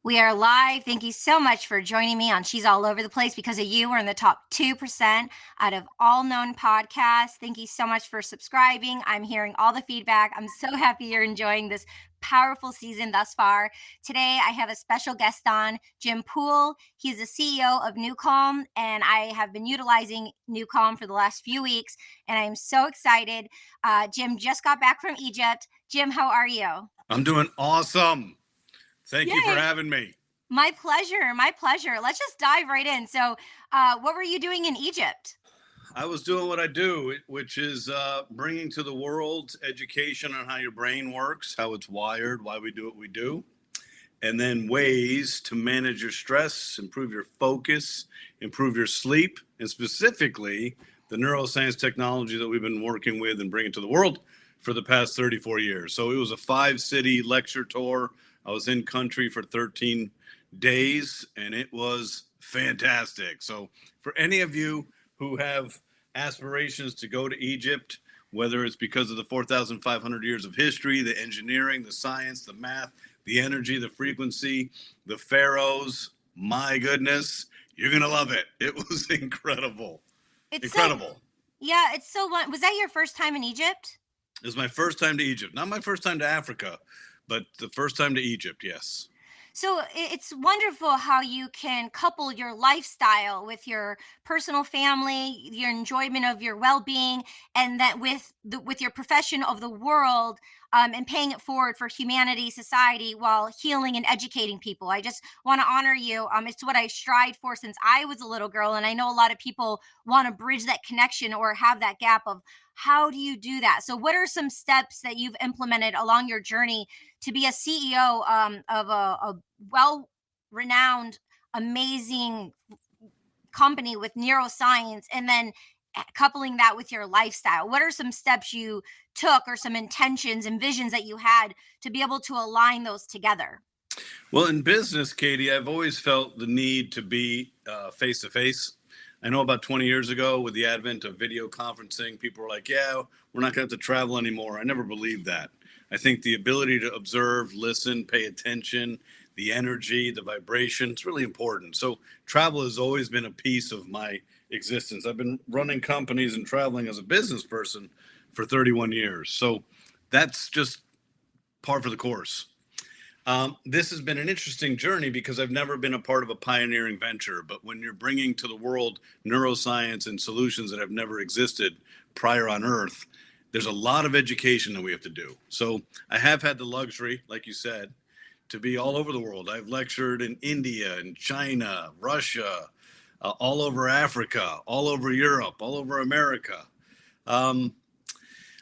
We are live. Thank you so much for joining me on She's All Over the Place. Because of you, we're in the top 2% out of all known podcasts. Thank you so much for subscribing. I'm hearing all the feedback. I'm so happy you're enjoying this powerful season thus far. Today, I have a special guest on, Jim Poole. He's the CEO of NuCalm, and I have been utilizing NuCalm for the last few weeks, and I'm so excited. Jim just got back from Egypt. Jim, how are you? I'm doing awesome. Thank you for Yay. having me. My pleasure. My pleasure. Let's just dive right in. So, what were you doing in Egypt? I was doing what I do, which is bringing to the world education on how your brain works, how it's wired, why we do what we do, and then ways to manage your stress, improve your focus, improve your sleep, and specifically the neuroscience technology that we've been working with and bringing to the world for the past 34 years. So it was a 5-city lecture tour. I was in country for 13 days, and it was fantastic. So for any of you who have aspirations to go to Egypt, whether it's because of the 4,500 years of history, the engineering, the science, the math, the energy, the frequency, the pharaohs, my goodness, you're going to love it. It was incredible. Incredible. Yeah, it's so. Was that your first time in Egypt? It was my first time to Egypt. Not my first time to Africa, but the first time to Egypt, yes. So it's wonderful how you can couple your lifestyle with your personal family, your enjoyment of your well-being, and that with your profession of the world, and paying it forward for humanity, society, while healing and educating people. I just want to honor you. It's what I strived for since I was a little girl, and I know a lot of people want to bridge that connection or have that gap of how do you do that. So, what are some steps that you've implemented along your journey to be a CEO of a well renowned, amazing company with Neuroscience, and then coupling that with your lifestyle? What are some steps you took or some intentions and visions that you had to be able to align those together? Well, in business, Katie, I've always felt the need to be face to face. I know about 20 years ago, with the advent of video conferencing, people were like, yeah, we're not going to have to travel anymore. I never believed that. I think the ability to observe, listen, pay attention, the energy, the vibration, it's really important. So travel has always been a piece of my existence. I've been running companies and traveling as a business person for 31 years. So that's just par for the course. This has been an interesting journey because I've never been a part of a pioneering venture, but when you're bringing to the world neuroscience and solutions that have never existed prior on Earth, there's a lot of education that we have to do. So I have had the luxury, like you said, to be all over the world. I've lectured in India and China, Russia, all over Africa, all over Europe, all over America.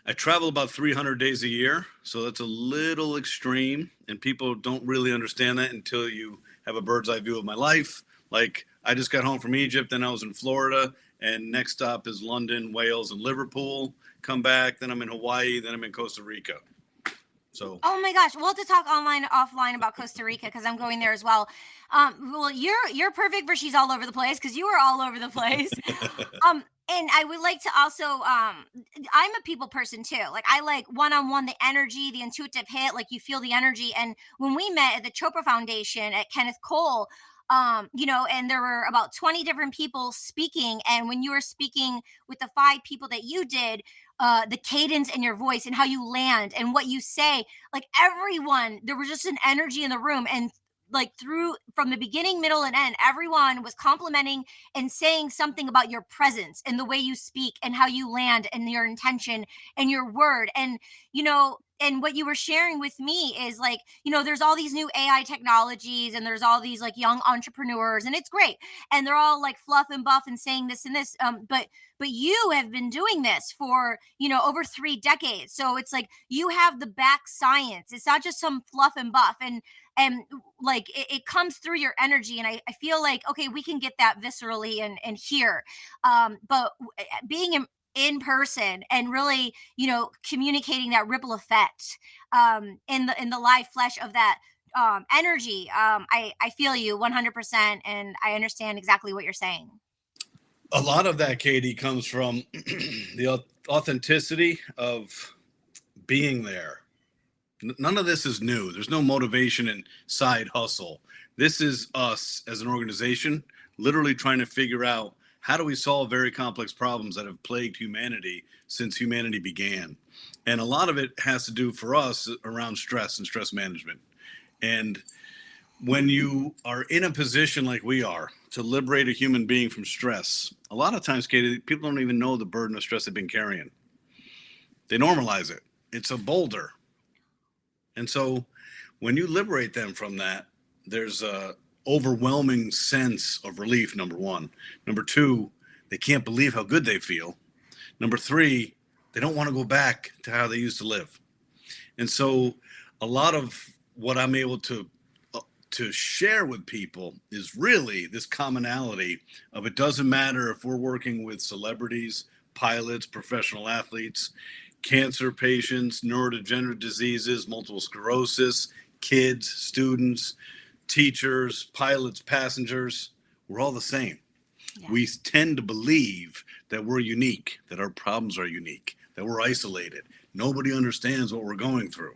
I travel about 300 days a year, so that's a little extreme, and people don't really understand that until you have a bird's eye view of my life. Like, I just got home from Egypt, then I was in Florida, and next stop is London, Wales, and Liverpool. Come back, then I'm in Hawaii, then I'm in Costa Rica. So, oh my gosh, we'll have to talk offline about Costa Rica because I'm going there as well. Well, you're perfect for She's All Over the Place because you are all over the place. And I would like to also, I'm a people person too. Like, I like one-on-one, the energy, the intuitive hit, like you feel the energy. And when we met at the Chopra Foundation at Kenneth Cole, and there were about 20 different people speaking. And when you were speaking with the 5 people that you did, the cadence in your voice and how you land and what you say, like everyone, there was just an energy in the room. And like through from the beginning, middle, and end, everyone was complimenting and saying something about your presence and the way you speak and how you land and your intention and your word. And what you were sharing with me is like, there's all these new AI technologies and there's all these like young entrepreneurs, and it's great. And they're all like fluff and buff and saying this and this. But you have been doing this for, over 3 decades. So it's like you have the back science. It's not just some fluff and buff. And like it comes through your energy. And I feel like, okay, we can get that viscerally and here. But being in person and really, communicating that ripple effect in the live flesh of that energy. I feel you 100%, and I understand exactly what you're saying. a lot of that, Katie, comes from the authenticity of being there. None of this is new. There's no motivation and side hustle. This is us as an organization literally trying to figure out how do we solve very complex problems that have plagued humanity since humanity began. And a lot of it has to do for us around stress and stress management. And when you are in a position like we are to liberate a human being from stress, a lot of times, Katie, people don't even know the burden of stress they've been carrying. They normalize it. It's a boulder. And so when you liberate them from that, there's a overwhelming sense of relief, number one. Number two, they can't believe how good they feel. Number three, they don't want to go back to how they used to live. And so a lot of what I'm able to share with people is really this commonality of it doesn't matter if we're working with celebrities, pilots, professional athletes, cancer patients, neurodegenerative diseases, multiple sclerosis, kids, students, teachers, pilots, passengers. We're all the same. Yeah. We tend to believe that we're unique, that our problems are unique, that we're isolated. Nobody understands what we're going through.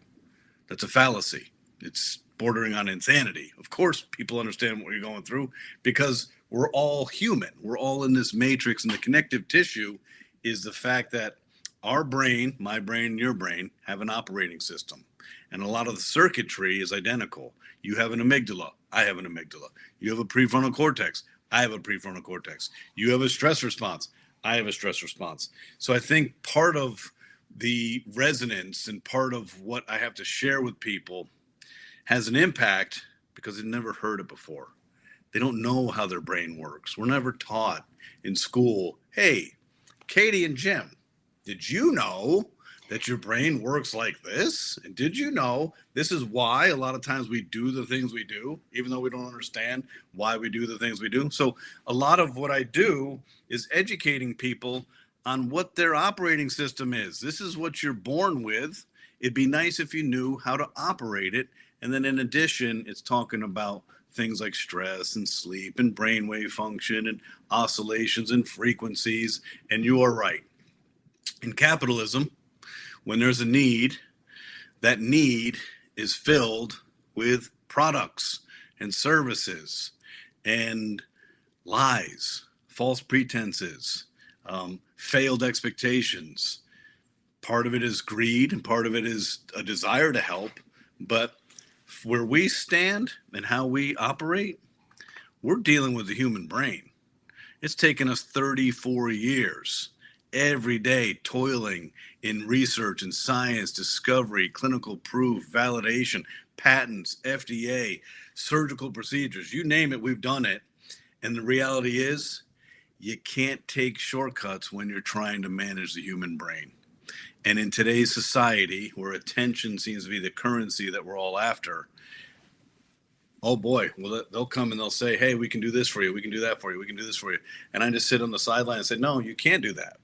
That's a fallacy. It's bordering on insanity. Of course, people understand what you're going through because we're all human. We're all in this matrix, and the connective tissue is the fact that our brain, my brain, your brain, have an operating system. And a lot of the circuitry is identical. You have an amygdala. I have an amygdala. You have a prefrontal cortex. I have a prefrontal cortex. You have a stress response. I have a stress response. So I think part of the resonance and part of what I have to share with people has an impact because they've never heard it before. They don't know how their brain works. We're never taught in school, hey, Katie and Jim, did you know that your brain works like this? And did you know this is why a lot of times we do the things we do, even though we don't understand why we do the things we do? So a lot of what I do is educating people on what their operating system is. This is what you're born with. It'd be nice if you knew how to operate it. And then in addition, it's talking about things like stress and sleep and brainwave function and oscillations and frequencies. And you are right. In capitalism, when there's a need, that need is filled with products and services and lies, false pretenses, failed expectations. Part of it is greed and part of it is a desire to help. But where we stand and how we operate, we're dealing with the human brain. It's taken us 34 years every day toiling in research and science, discovery, clinical proof, validation, patents, FDA, surgical procedures, you name it, we've done it. And the reality is you can't take shortcuts when you're trying to manage the human brain. And in today's society, where attention seems to be the currency that we're all after, oh boy, well, they'll come and they'll say, hey, we can do this for you. We can do that for you. We can do this for you. And I just sit on the sideline and say, no, you can't do that.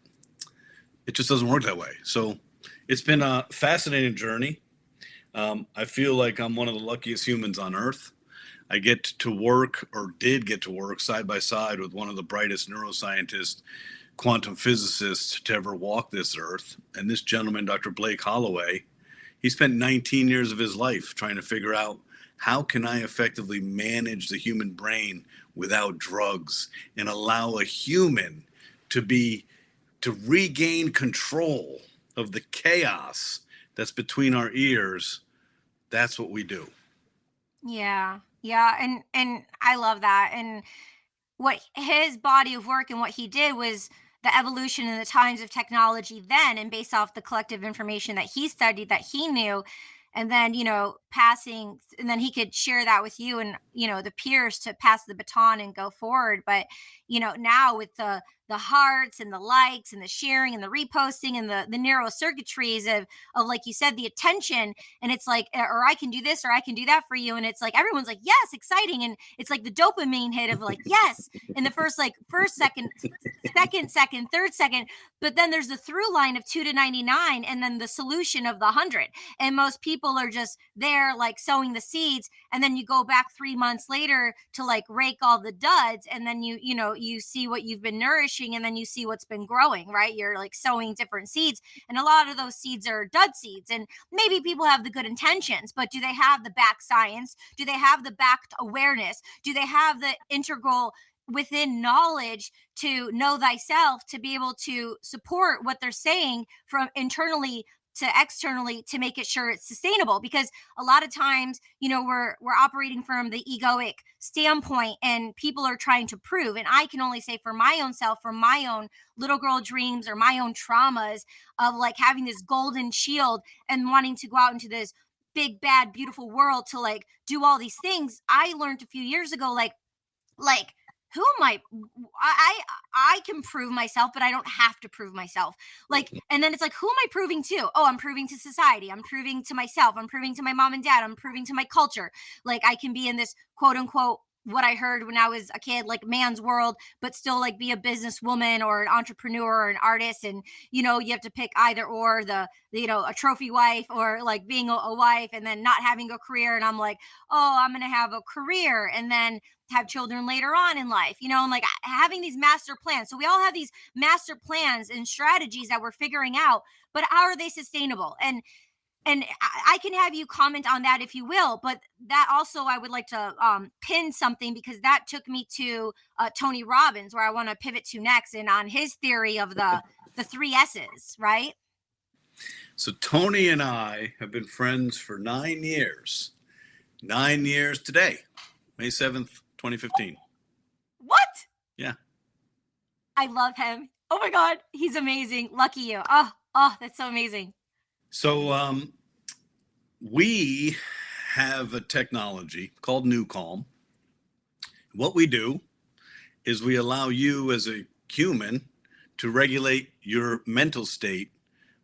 It just doesn't work that way. So it's been a fascinating journey. I feel like I'm one of the luckiest humans on earth. I get to work, or did get to work, side by side with one of the brightest neuroscientists, quantum physicists to ever walk this earth. And this gentleman, Dr. Blake Holloway, he spent 19 years of his life trying to figure out, how can I effectively manage the human brain without drugs and allow a human to regain control of the chaos that's between our ears? That's what we do. Yeah. Yeah. And I love that. And what his body of work and what he did was the evolution in the times of technology then, and based off the collective information that he studied, that he knew, and then passing, and then he could share that with you and the peers to pass the baton and go forward. But now with the hearts and the likes and the sharing and the reposting and the neural circuitries of like you said, the attention, and it's like, or I can do this or I can do that for you, and it's like everyone's like, yes, exciting, and it's like the dopamine hit of like, yes, in the first second, second, third second. But then there's the through line of 2 to 99, and then the solution of the 100. And most people are just there like sowing the seeds, and then you go back 3 months later to like rake all the duds, and then you see what you've been nourished nourishing, and then you see what's been growing, right? You're like sowing different seeds, and a lot of those seeds are dud seeds. And maybe people have the good intentions, but do they have the back science? Do they have the backed awareness? Do they have the integral within knowledge to know thyself, to be able to support what they're saying from internally to externally, to make it sure it's sustainable? Because a lot of times, we're operating from the egoic standpoint, and people are trying to prove. And I can only say for my own self, from my own little girl dreams or my own traumas of like having this golden shield and wanting to go out into this big bad beautiful world to like do all these things. I learned a few years ago, like who am I can prove myself, but I don't have to prove myself. Like, and then it's like, who am I proving to? Oh, I'm proving to society, I'm proving to myself, I'm proving to my mom and dad, I'm proving to my culture. Like, I can be in this quote unquote, what I heard when I was a kid, like man's world, but still like be a businesswoman or an entrepreneur or an artist. And you have to pick either or, a trophy wife, or like being a wife and then not having a career. And I'm like, oh, I'm gonna have a career and then have children later on in life, and like having these master plans. So we all have these master plans and strategies that we're figuring out, but how are they sustainable? And I can have you comment on that if you will, but that also I would like to pin something, because that took me to Tony Robbins, where I want to pivot to next, and on his theory of the three S's, right? So Tony and I have been friends for 9 years. 9 years today, May 7th, 2015. What? Yeah. I love him. Oh my God, he's amazing. Lucky you. Oh, that's so amazing. So we have a technology called NuCalm. What we do is we allow you as a human to regulate your mental state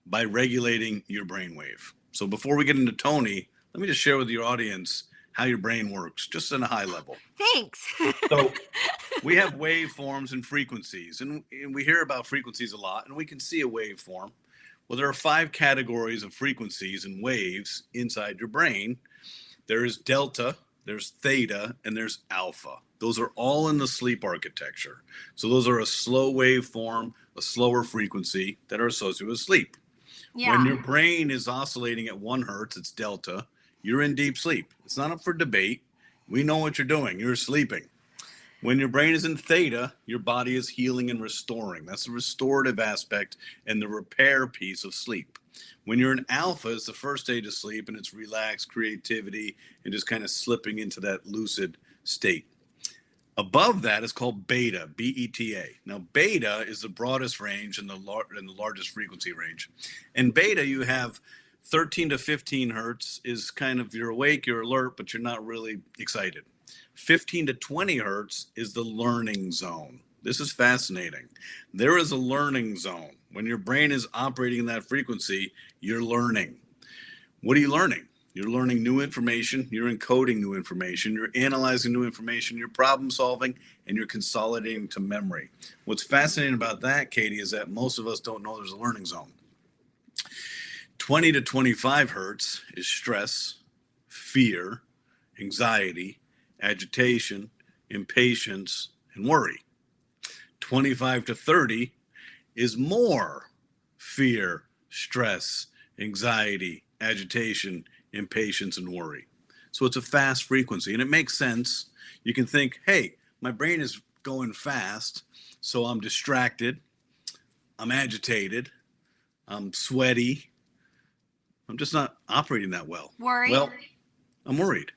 by regulating your brainwave. So before we get into Tony, let me just share with your audience how your brain works, just on a high level. Thanks. So we have waveforms and frequencies, and we hear about frequencies a lot, and we can see a waveform. Well, there are 5 categories of frequencies and waves inside your brain. There is delta, there's theta, and there's alpha. Those are all in the sleep architecture. So those are a slow waveform, a slower frequency that are associated with sleep. Yeah. When your brain is oscillating at 1 hertz, it's delta. You're in deep sleep. It's not up for debate. We know what you're doing. You're sleeping. When your brain is in theta, your body is healing and restoring. That's the restorative aspect and the repair piece of sleep. When you're in alpha, it's the first stage of sleep, and it's relaxed creativity and just kind of slipping into that lucid state. Above that is called beta, B-E-T-A. Now, beta is the broadest range and the largest frequency range. In beta, you have 13 to 15 hertz is kind of, you're awake, you're alert, but you're not really excited. 15 to 20 hertz is the learning zone. This is fascinating. There is a learning zone. When your brain is operating in that frequency, you're learning. What are you learning? You're learning new information, you're encoding new information, you're analyzing new information, you're problem solving, and you're consolidating to memory. What's fascinating about that, Katie, is that most of us don't know there's a learning zone. 20 to 25 hertz is stress, fear, anxiety, agitation, impatience, and worry. 25 to 30 is more fear, stress, anxiety, agitation, impatience, and worry. So it's a fast frequency, and it makes sense. You can think, hey, my brain is going fast, so I'm distracted, I'm agitated, I'm sweaty, I'm just not operating that well. Worried? Well, I'm worried.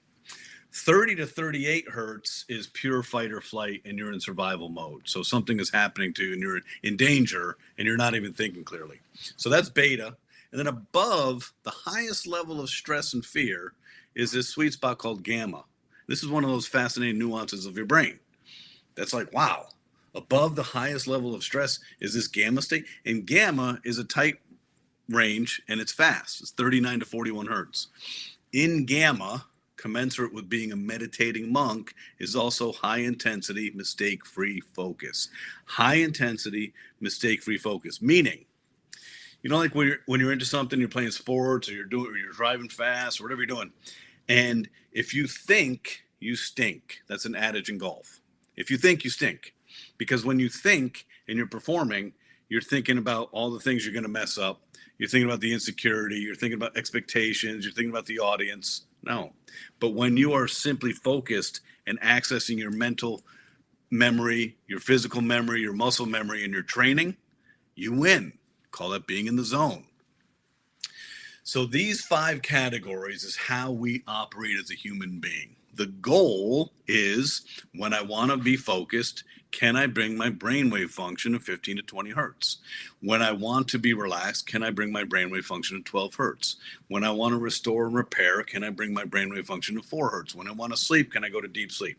30 to 38 hertz is pure fight or flight, and you're in survival mode. So something is happening to you, and you're in danger, and you're not even thinking clearly. So that's beta. And then above the highest level of stress and fear is this sweet spot called gamma. This is one of those fascinating nuances of your brain. That's like, wow, above the highest level of stress is this gamma state. And gamma is a tight range, and it's fast. It's 39 to 41 hertz. In gamma, commensurate with being a meditating monk, is also high intensity, mistake-free focus. High intensity, mistake-free focus, meaning, like when you're into something, you're playing sports, or you're driving fast, or whatever you're doing, and if you think, you stink. That's an adage in golf. If you think, you stink. Because when you think and you're performing, you're thinking about all the things you're going to mess up. You're thinking about the insecurity. You're thinking about expectations. You're thinking about the audience. No. But when you are simply focused and accessing your mental memory, your physical memory, your muscle memory, and your training, you win. Call that being in the zone. So these 5 categories is how we operate as a human being. The goal is, when I want to be focused, can I bring my brainwave function to 15 to 20 hertz? When I want to be relaxed, can I bring my brainwave function to 12 hertz? When I want to restore and repair, can I bring my brainwave function to 4 hertz? When I want to sleep, can I go to deep sleep?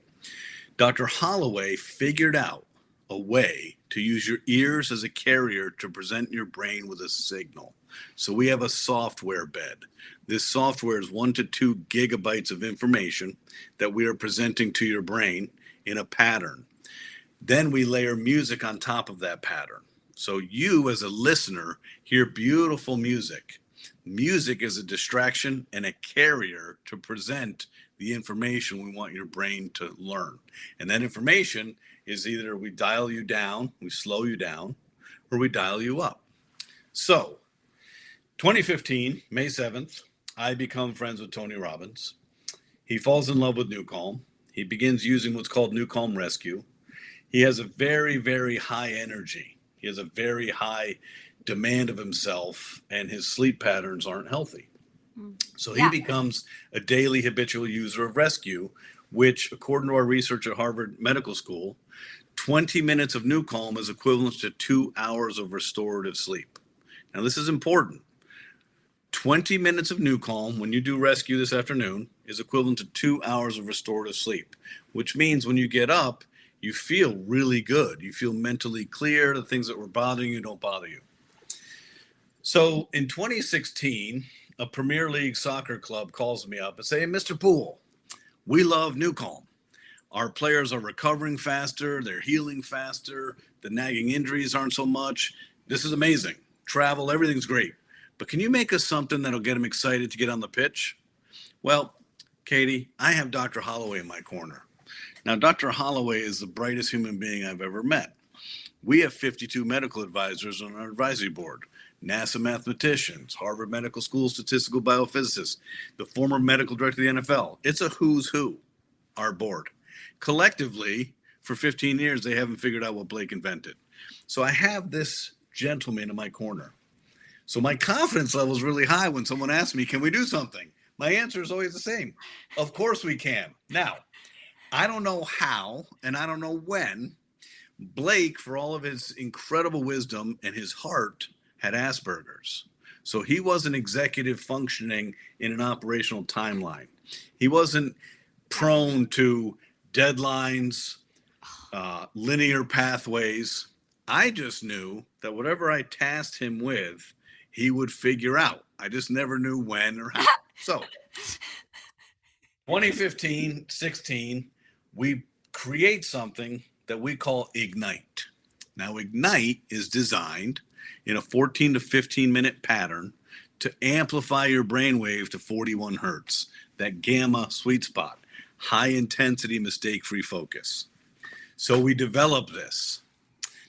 Dr. Holloway figured out a way to use your ears as a carrier to present your brain with a signal. So we have a software bed. This software is 1 to 2 gigabytes of information that we are presenting to your brain in a pattern. Then we layer music on top of that pattern. So you, as a listener, hear beautiful music. Music is a distraction and a carrier to present the information we want your brain to learn. And that information is either we dial you down, we slow you down, or we dial you up. So 2015, May 7th, I become friends with Tony Robbins. He falls in love with NuCalm. He begins using what's called NuCalm Rescue. He has a very, very high energy. He has a very high demand of himself, and his sleep patterns aren't healthy. So he becomes a daily habitual user of Rescue, which, according to our research at Harvard Medical School, 20 minutes of NuCalm is equivalent to 2 hours of restorative sleep. Now, this is important. 20 minutes of NuCalm, when you do Rescue this afternoon, is equivalent to 2 hours of restorative sleep, which means when you get up, you feel really good. You feel mentally clear. The things that were bothering you don't bother you. So in 2016, a Premier League soccer club calls me up and say, Mr. Poole, we love NuCalm. Our players are recovering faster. They're healing faster. The nagging injuries aren't so much. This is amazing. Travel, everything's great. But can you make us something that'll get them excited to get on the pitch? Well, Katie, I have Dr. Holloway in my corner. Now, Dr. Holloway is the brightest human being I've ever met. We have 52 medical advisors on our advisory board, NASA mathematicians, Harvard Medical School statistical biophysicists, the former medical director of the NFL. It's a who's who, our board. Collectively, for 15 years, they haven't figured out what Blake invented. So I have this gentleman in my corner. So my confidence level is really high when someone asks me, can we do something? My answer is always the same. Of course we can. Now, I don't know how, and I don't know when, Blake, for all of his incredible wisdom and his heart, had Asperger's. So he wasn't executive functioning in an operational timeline. He wasn't prone to deadlines, linear pathways. I just knew that whatever I tasked him with, he would figure out. I just never knew when or how. So 2015, 16, we create something that we call Ignite. Now, Ignite is designed in a 14 to 15 minute pattern to amplify your brainwave to 41 hertz, that gamma sweet spot, high intensity, mistake-free focus. So we developed this.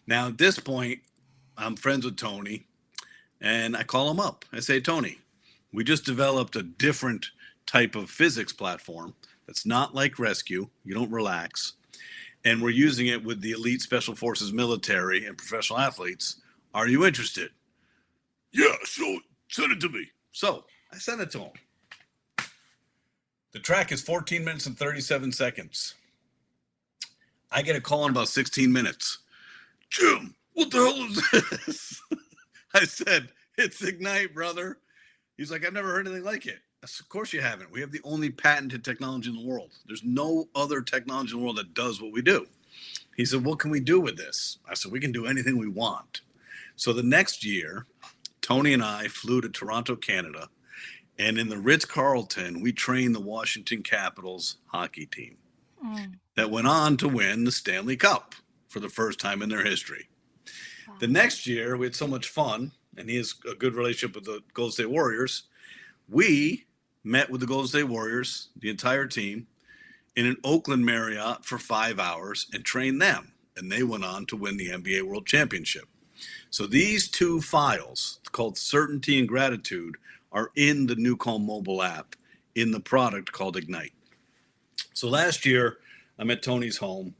Now, at this point, I'm friends with Tony, and I call him up. I say, Tony, we just developed a different type of physics platform that's not like Rescue. You don't relax. And we're using it with the elite special forces military and professional athletes. Are you interested? Yeah, so send it to me. So I sent it to him. The track is 14 minutes and 37 seconds. I get a call in about 16 minutes. Jim, what the hell is this? I said, it's Ignite, brother. He's like, I've never heard anything like it. I said, of course you haven't. We have the only patented technology in the world. There's no other technology in the world that does what we do. He said, what can we do with this? I said, we can do anything we want. So the next year, Tony and I flew to Toronto, Canada, and in the Ritz-Carlton, we trained the Washington Capitals hockey team that went on to win the Stanley Cup for the first time in their history. Wow. The next year, we had so much fun, and he has a good relationship with the Golden State Warriors. We met with the Golden State Warriors, the entire team, in an Oakland Marriott for 5 hours and trained them. and they went on to win the NBA World Championship. So these two files, called Certainty and Gratitude, are in the NuCalm mobile app in the product called Ignite. So last year, I'm at Tony's home,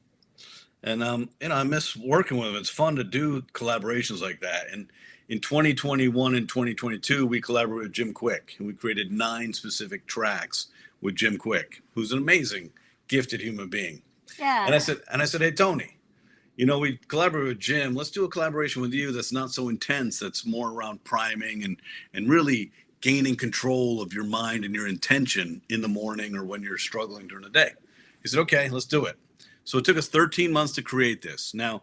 and I miss working with him. It's fun to do collaborations like that. And in 2021 and 2022, we collaborated with Jim Quick, and we created 9 specific tracks with Jim Quick, who's an amazing, gifted human being. And I Yeah. said, hey Tony, we collaborate with Jim. Let's do a collaboration with you that's not so intense, that's more around priming and really gaining control of your mind and your intention in the morning or when you're struggling during the day. He said, okay, let's do it. So it took us 13 months to create this. Now,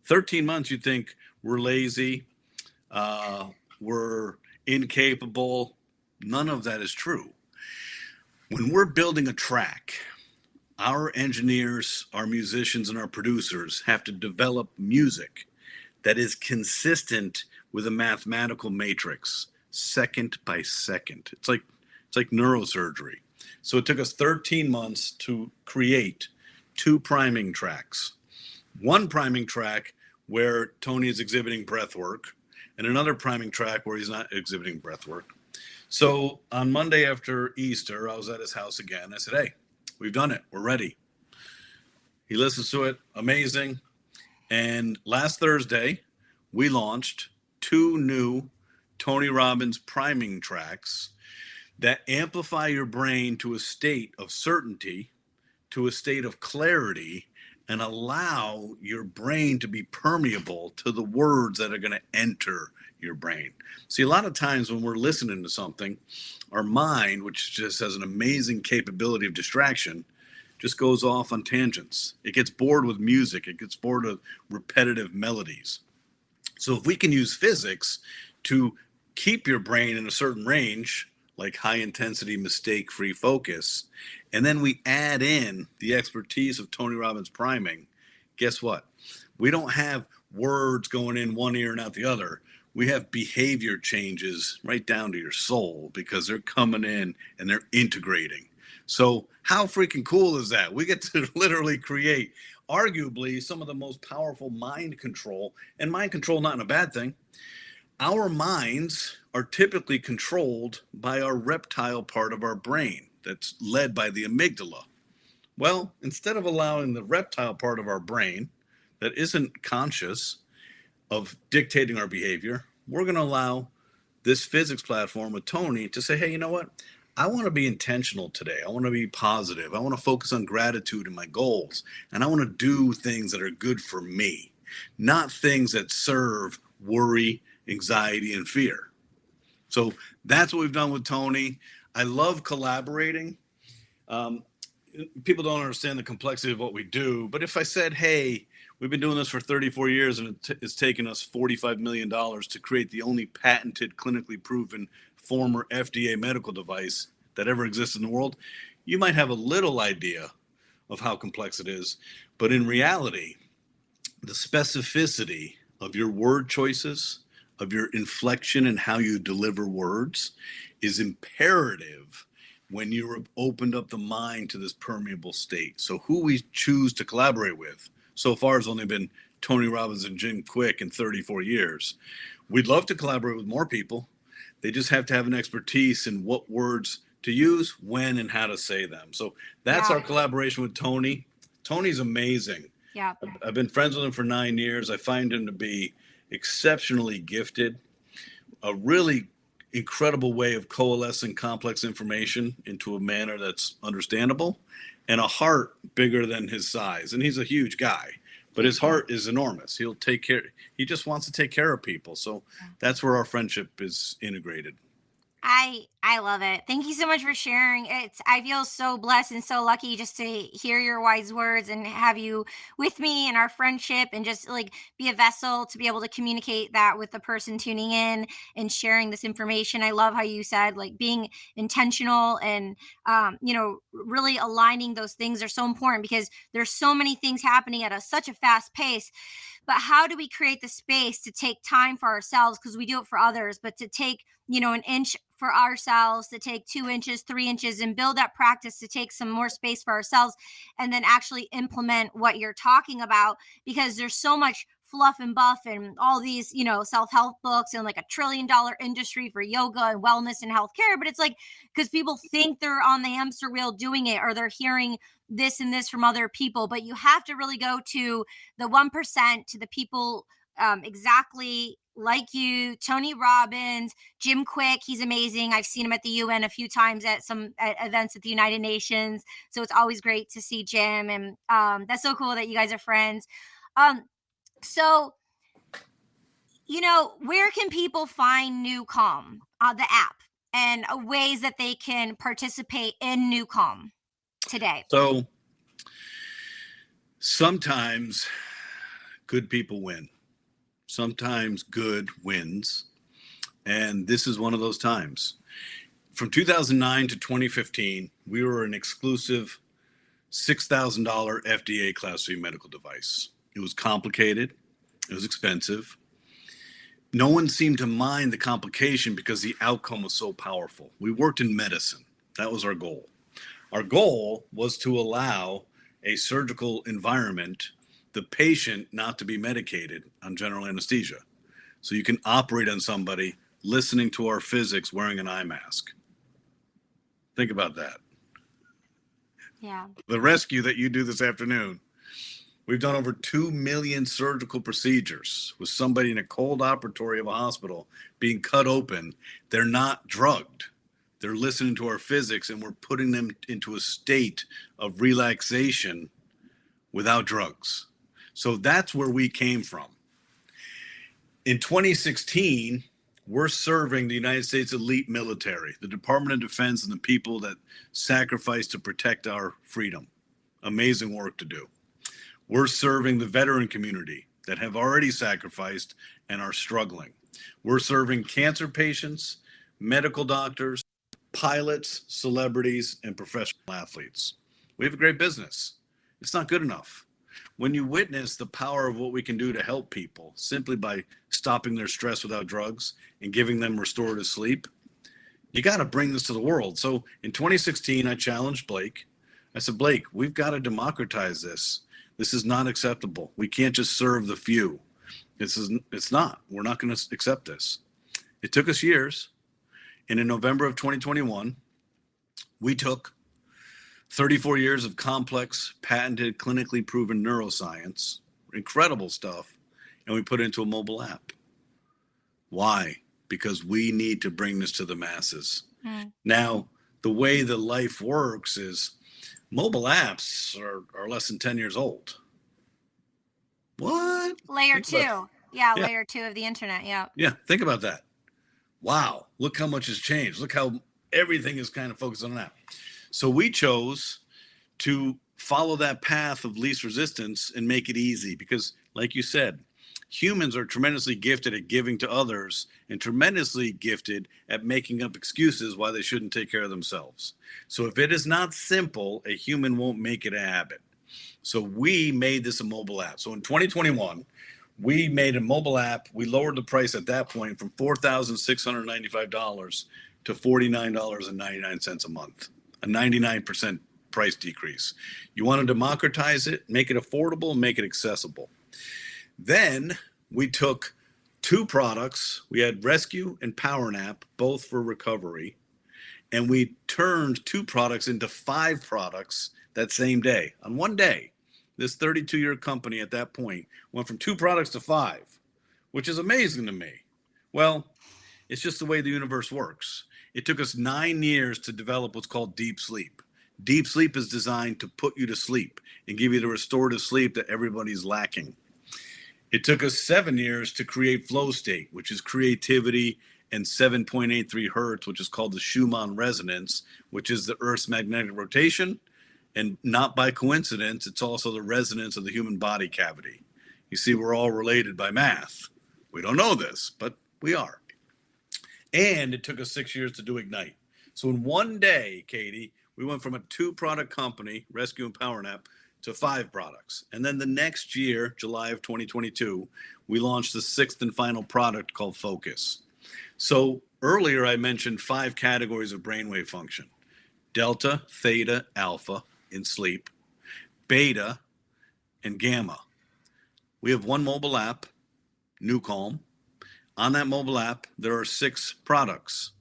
13 months, you'd think we're lazy, we're incapable. None of that is true. When we're building a track, our engineers, our musicians, and our producers have to develop music that is consistent with a mathematical matrix, second by second. It's like neurosurgery. So it took us 13 months to create 2 priming tracks. One priming track where Tony is exhibiting breath work, and another priming track where he's not exhibiting breath work. So on Monday after Easter, I was at his house again. I said, hey, we've done it. We're ready. He listens to it. Amazing. And last Thursday, we launched 2 new Tony Robbins priming tracks that amplify your brain to a state of certainty, to a state of clarity, and allow your brain to be permeable to the words that are going to enter your brain. See, a lot of times when we're listening to something, our mind, which just has an amazing capability of distraction, just goes off on tangents. It gets bored with music. It gets bored with repetitive melodies. So if we can use physics to keep your brain in a certain range, like high intensity, mistake-free focus, and then we add in the expertise of Tony Robbins priming, guess what? We don't have words going in one ear and out the other. We have behavior changes right down to your soul because they're coming in and they're integrating. So how freaking cool is that? We get to literally create arguably some of the most powerful mind control, and mind control not in a bad thing. Our minds are typically controlled by our reptile part of our brain that's led by the amygdala. Well, instead of allowing the reptile part of our brain that isn't conscious of dictating our behavior, we're going to allow this physics platform with Tony to say, hey, you know what? I want to be intentional today. I want to be positive. I want to focus on gratitude and my goals. And I want to do things that are good for me, not things that serve worry, anxiety, and fear. So that's what we've done with Tony. I love collaborating. People don't understand the complexity of what we do. But if I said, hey, we've been doing this for 34 years and it's taken us $45 million to create the only patented, clinically proven former FDA medical device that ever exists in the world, you might have a little idea of how complex it is. But in reality, the specificity of your word choices, of your inflection and how you deliver words is imperative when you've opened up the mind to this permeable state. So who we choose to collaborate with so far has only been Tony Robbins and Jim Quick in 34 years. We'd love to collaborate with more people. They just have to have an expertise in what words to use, when, and how to say them. So that's Yeah. our collaboration with Tony. Tony's amazing. Yeah. I've been friends with him for 9 years. I find him to be exceptionally gifted, a really incredible way of coalescing complex information into a manner that's understandable, and a heart bigger than his size. And he's a huge guy, but his heart is enormous. He'll take care. He just wants to take care of people. So that's where our friendship is integrated. I love it. Thank you so much for sharing. I feel so blessed and so lucky just to hear your wise words and have you with me in our friendship and just like be a vessel to be able to communicate that with the person tuning in and sharing this information. I love how you said like being intentional and really aligning those things are so important because there's so many things happening at such a fast pace. But how do we create the space to take time for ourselves because we do it for others, but to take an inch for ourselves, to take 2 inches, 3 inches, and build that practice to take some more space for ourselves, and then actually implement what you're talking about. Because there's so much fluff and buff and all these, self-help books, and like $1 trillion industry for yoga and wellness and healthcare. But it's like, because people think they're on the hamster wheel doing it, or they're hearing this and this from other people. But you have to really go to the 1%, to the people exactly like you, Tony Robbins, Jim Quick. He's amazing. I've seen him at the UN a few times at some events at the United Nations. So it's always great to see Jim. And that's so cool that you guys are friends. So, where can people find NuCalm, the app, and ways that they can participate in NuCalm today? So sometimes good people win. Sometimes good wins. And this is one of those times. From 2009 to 2015, we were an exclusive $6,000 FDA Class 3 medical device. It was complicated. It was expensive. No one seemed to mind the complication because the outcome was so powerful. We worked in medicine. That was our goal. Our goal was to allow a surgical environment, the patient not to be medicated on general anesthesia. So you can operate on somebody listening to our physics wearing an eye mask. Think about that. Yeah. The rescue that you do this afternoon, we've done over 2 million surgical procedures with somebody in a cold operatory of a hospital being cut open. They're not drugged. They're listening to our physics, and we're putting them into a state of relaxation without drugs. So that's where we came from. In 2016, we're serving the United States elite military, the Department of Defense, and the people that sacrifice to protect our freedom. Amazing work to do. We're serving the veteran community that have already sacrificed and are struggling. We're serving cancer patients, medical doctors, pilots, celebrities, and professional athletes. We have a great business. It's not good enough. When you witness the power of what we can do to help people simply by stopping their stress without drugs and giving them restorative sleep, you got to bring this to the world. So in 2016, I challenged Blake. I said, Blake, we've got to democratize this. This is not acceptable. We can't just serve the few. It's not. We're not going to accept this. It took us years. And in November of 2021, we took 34 years of complex, patented, clinically proven neuroscience, incredible stuff, and we put it into a mobile app. Why? Because we need to bring this to the masses. Now, the way that life works is mobile apps are less than 10 years old. What? Layer two. Yeah, layer two of the internet. Yeah. Yeah, think about that. Wow, look how much has changed. Look how everything is kind of focused on that. So we chose to follow that path of least resistance and make it easy because, like you said, humans are tremendously gifted at giving to others and tremendously gifted at making up excuses why they shouldn't take care of themselves. So if it is not simple, a human won't make it a habit. So we made this a mobile app. So in 2021, we made a mobile app. We lowered the price at that point from $4,695 to $49.99 a month, a 99% price decrease. You want to democratize it, make it affordable, make it accessible. Then we took two products. We had Rescue and Power Nap, both for recovery. And we turned two products into 5 products that same day. On one day, this 32-year company at that point went from 2 products to 5, which is amazing to me. Well, it's just the way the universe works. It took us 9 years to develop what's called deep sleep. Deep sleep is designed to put you to sleep and give you the restorative sleep that everybody's lacking. It took us 7 years to create flow state, which is creativity, and 7.83 hertz, which is called the Schumann resonance, which is the Earth's magnetic rotation. And not by coincidence, it's also the resonance of the human body cavity. You see, we're all related by math. We don't know this, but we are. And it took us 6 years to do Ignite. So in one day, Katie, we went from a 2-product company, Rescue and Power Nap, to 5 products. And then the next year, July of 2022, we launched the 6th and final product called Focus. So Earlier, I mentioned 5 categories of brainwave function: delta, theta, alpha in sleep, beta, and gamma. We have one mobile app, NuCalm. On that mobile app, there are 6 products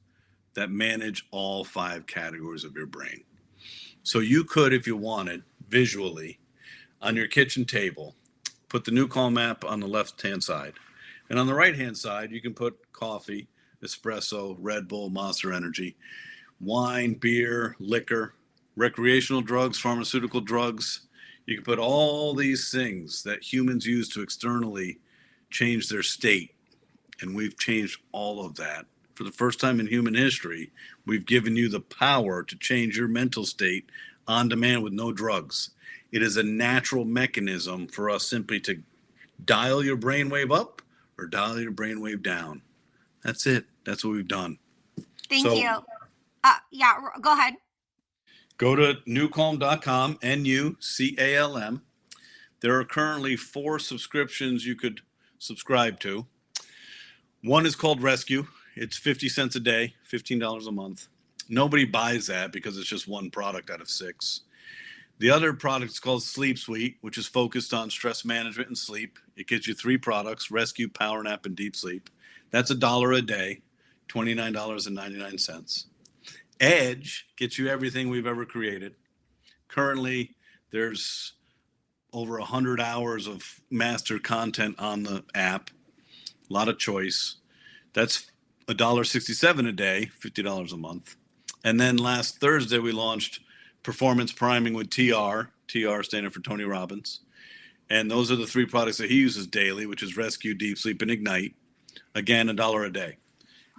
that manage all 5 categories of your brain. So you could, if you wanted, visually, on your kitchen table, put the NuCalm app on the left-hand side. And on the right-hand side, you can put coffee, espresso, Red Bull, Monster Energy, wine, beer, liquor, recreational drugs, pharmaceutical drugs. You can put all these things that humans use to externally change their state. And we've changed all of that. For the first time in human history, we've given you the power to change your mental state on demand with no drugs. It is a natural mechanism for us simply to dial your brainwave up or dial your brainwave down. That's it. That's what we've done. Thank you. Yeah, go ahead. Go to NuCalm.com, NuCalm. There are currently 4 subscriptions you could subscribe to. One is called Rescue. It's 50 cents a day, $15 a month. Nobody buys that because it's just one product out of 6. The other product is called Sleep Suite, which is focused on stress management and sleep. It gives you 3 products: Rescue, Power Nap, and Deep Sleep. That's $1 a day, $29.99. Edge gets you everything we've ever created. Currently, there's over 100 hours of master content on the app. A lot of choice. That's $1.67 a day, $50 a month. And then last Thursday, we launched Performance Priming with TR standing for Tony Robbins. And those are the 3 products that he uses daily, which is Rescue, Deep Sleep, and Ignite. Again, $1 a day.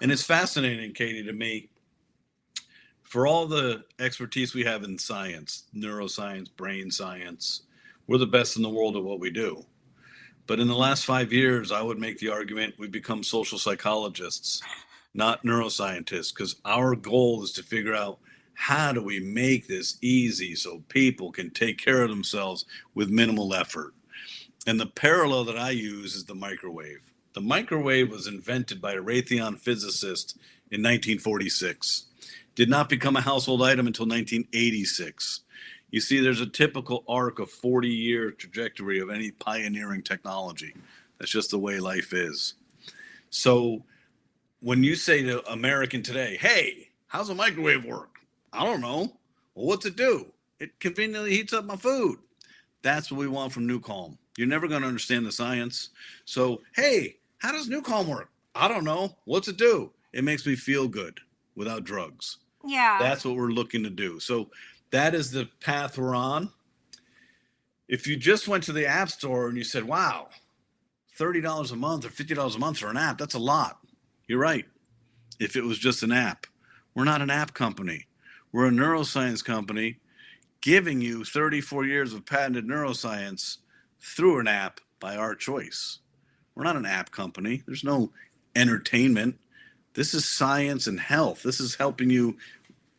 And it's fascinating, Katie, to me, for all the expertise we have in science, neuroscience, brain science, we're the best in the world at what we do. But in the last 5 years, I would make the argument we've become social psychologists, not neuroscientists, because our goal is to figure out, how do we make this easy so people can take care of themselves with minimal effort? And the parallel that I use is the microwave. The microwave was invented by a Raytheon physicist in 1946. Did not become a household item until 1986. You see, there's a typical arc of 40-year trajectory of any pioneering technology. That's just the way life is. So when you say to American today, hey, how's a microwave work? I don't know. Well, what's it do? It conveniently heats up my food. That's what we want from NuCalm. You're never going to understand the science. So, hey, how does NuCalm work? I don't know. What's it do? It makes me feel good without drugs. Yeah. That's what we're looking to do. So that is the path we're on. If you just went to the App Store and you said, wow, $30 a month or $50 a month for an app, that's a lot. You're right. If it was just an app. We're not an app company. We're a neuroscience company giving you 34 years of patented neuroscience through an app by our choice. We're not an app company. There's no entertainment. This is science and health. This is helping you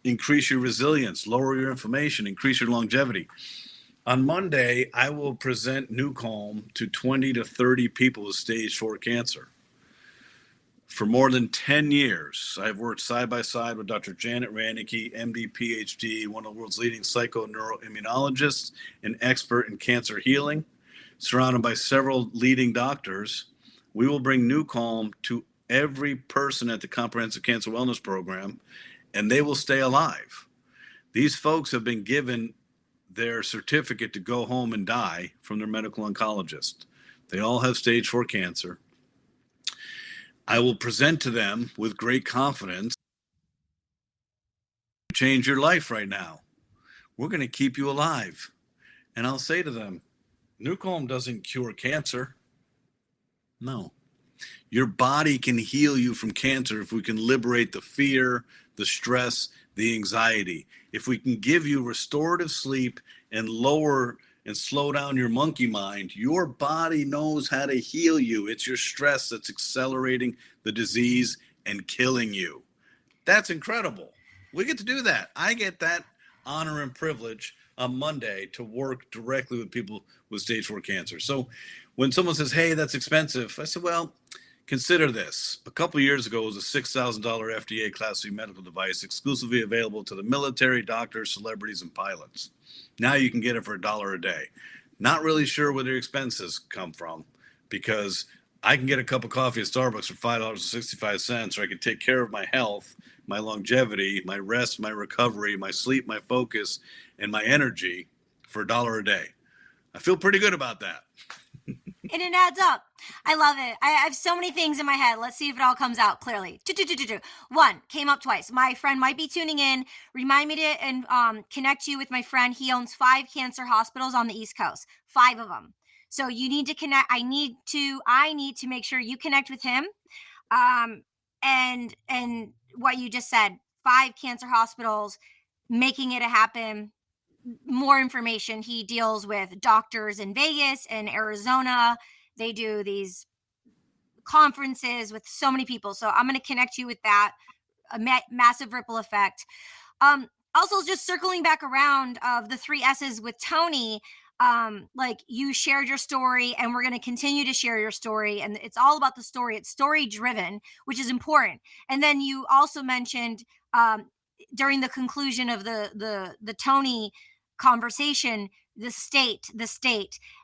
increase your resilience, lower your inflammation, increase your longevity. On Monday, I will present NuCalm to 20 to 30 people with stage 4 cancer. For more than 10 years, I've worked side by side with Dr. Janet Ranicky, MD, PhD, one of the world's leading psychoneuroimmunologists, an expert in cancer healing. Surrounded by several leading doctors, we will bring NuCalm to every person at the Comprehensive Cancer Wellness Program, and they will stay alive. These folks have been given their certificate to go home and die from their medical oncologist. They all have stage 4 cancer. I will present to them with great confidence, change your life right now. We're going to keep you alive. And I'll say to them, NuCalm doesn't cure cancer. No. Your body can heal you from cancer if we can liberate the fear, the stress, the anxiety. If we can give you restorative sleep and lower and slow down your monkey mind, your body knows how to heal you. It's your stress that's accelerating the disease and killing you. That's incredible. We get to do that. I get that honor and privilege on Monday to work directly with people with stage 4 cancer. So when someone says, hey, that's expensive, I said, well, Consider this. A couple years ago, it was a $6,000 FDA Class C medical device exclusively available to the military, doctors, celebrities, and pilots. Now you can get it for $1 a day. Not really sure where the expenses come from, because I can get a cup of coffee at Starbucks for $5.65, or I can take care of my health, my longevity, my rest, my recovery, my sleep, my focus, and my energy for $1 a day. I feel pretty good about that. And it adds up. I love it. I have so many things in my head. Let's see if it all comes out clearly. One came up twice. My friend might be tuning in. Remind me to and connect you with my friend. He owns 5 cancer hospitals on the East Coast. 5 of them. So you need to connect. I need to make sure you connect with him. Um, and what you just said. 5 cancer hospitals, making it a happen. More information. He deals with doctors in Vegas and Arizona. They do these conferences with so many people. So I'm going to connect you with that. Massive ripple effect. Also, just circling back around of the 3 S's with Tony. Like you shared your story, and we're going to continue to share your story. And it's all about the story. It's story driven, which is important. And then you also mentioned during the conclusion of the Tony conversation, the state,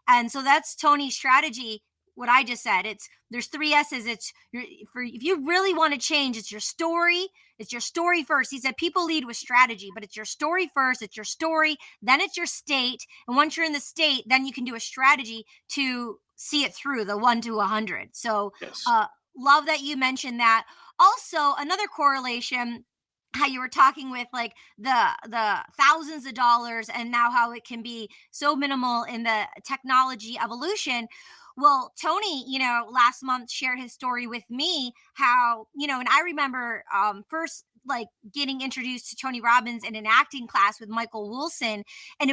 and so that's Tony's strategy. What I just said, there's 3 S's. If you really want to change, it's your story. It's your story first. He said people lead with strategy, but it's your story first. It's your story, then it's your state, and once you're in the state, then you can do a strategy to see it through the 1 to 100. So Yes. love that you mentioned that. Also, another correlation, how you were talking with like the thousands of dollars, and now how it can be so minimal in the technology evolution. Well, Tony, last month shared his story with me, how, and I remember first like getting introduced to Tony Robbins in an acting class with Michael Wilson. And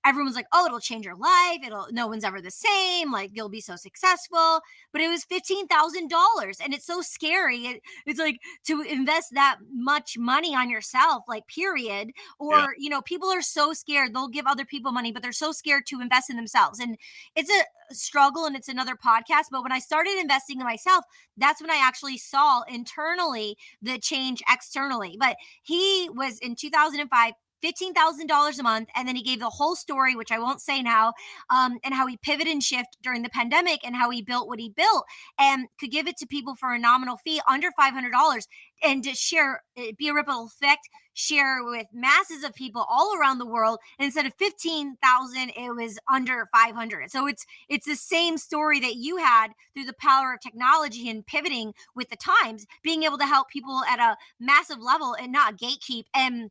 everyone's like, oh, it'll change your life. No one's ever the same. Like, you'll be so successful. But it was $15,000. And it's so scary. It's like to invest that much money on yourself, like, period. Yeah. Or, people are so scared. They'll give other people money, but they're so scared to invest in themselves. And it's a struggle, and it's another podcast. But when I started investing in myself, that's when I actually saw internally the change externally. But he was in 2005, $15,000 a month. And then he gave the whole story, which I won't say now, and how he pivoted and shift during the pandemic, and how he built what he built, and could give it to people for a nominal fee under $500, and to share, be a ripple effect, share with masses of people all around the world. And instead of 15,000, it was under 500. So it's the same story that you had through the power of technology and pivoting with the times, being able to help people at a massive level and not gatekeep. And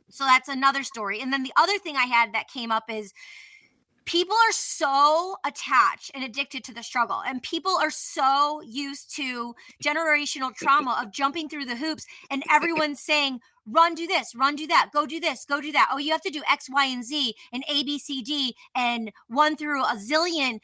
so that's another story. And then the other thing I had that came up is people are so attached and addicted to the struggle, and people are so used to generational trauma of jumping through the hoops, and everyone's saying, run, do this, run, do that, go do this, go do that. Oh, you have to do X, Y, and Z, and A, B, C, D, and 1 through a zillion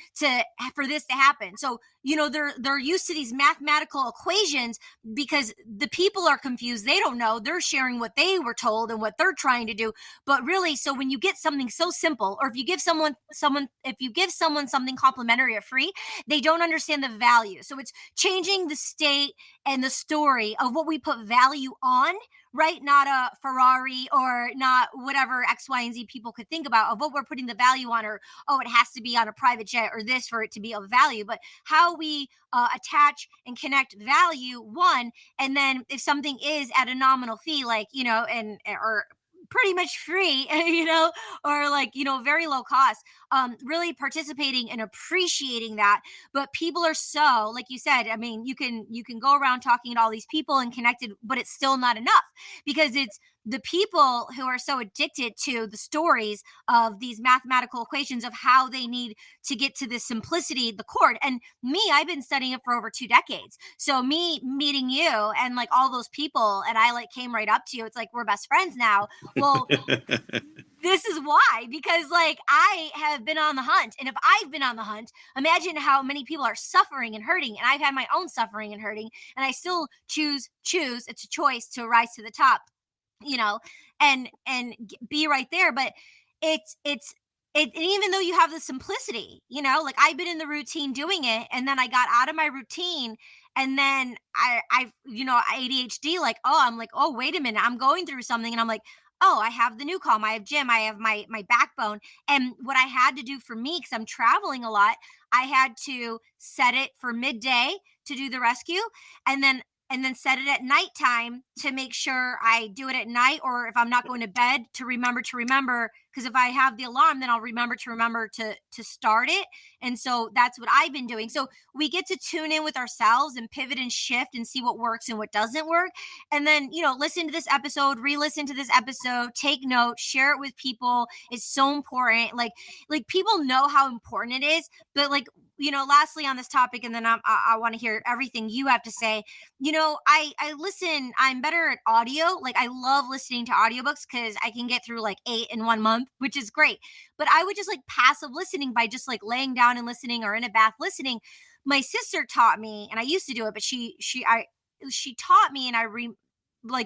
for this to happen. So they're used to these mathematical equations, because the people are confused. They don't know. They're sharing what they were told and what they're trying to do. But really, so when you get something so simple, or if you give someone something complimentary or free, they don't understand the value. So it's changing the state and the story of what we put value on, right? Not a Ferrari, or not whatever X, Y, and Z people could think about of what we're putting the value on, or, oh, it has to be on a private jet or this for it to be of value. But how we attach and connect value, one, and then if something is at a nominal fee, like, or pretty much free, or like, very low cost, really participating and appreciating that. But people are so, like you said, I mean, you can go around talking to all these people and connected, but it's still not enough, because it's the people who are so addicted to the stories of these mathematical equations of how they need to get to the simplicity, the chord. And me, I've been studying it for over 2 decades. So me meeting you and like all those people, and I like came right up to you. It's like we're best friends now. Well, this is why, because like I have been on the hunt. And if I've been on the hunt, imagine how many people are suffering and hurting. And I've had my own suffering and hurting, and I still choose, it's a choice to rise to the top, and be right there. But and even though you have the simplicity, like I've been in the routine doing it, and then I got out of my routine, And then ADHD, like, oh, I'm like, oh, wait a minute, I'm going through something, and I'm like, oh, I have the NuCalm, I have gym, I have my backbone. And what I had to do for me, because I'm traveling a lot, I had to set it for midday to do the rescue, and then set it at nighttime to make sure I do it at night, or if I'm not going to bed, to remember, because if I have the alarm, then I'll remember to start it. And so that's what I've been doing. So we get to tune in with ourselves and pivot and shift and see what works and what doesn't work. And then, listen to this episode, re-listen to this episode, take notes, share it with people. It's so important. Like people know how important it is, but like, lastly on this topic, and then I want to hear everything you have to say. I listen, I'm better at audio. Like, I love listening to audiobooks because I can get through like 8 in 1 month, which is great. But I would just like passive listening by just like laying down and listening, or in a bath listening. My sister taught me, and I used to do it, but she taught me, and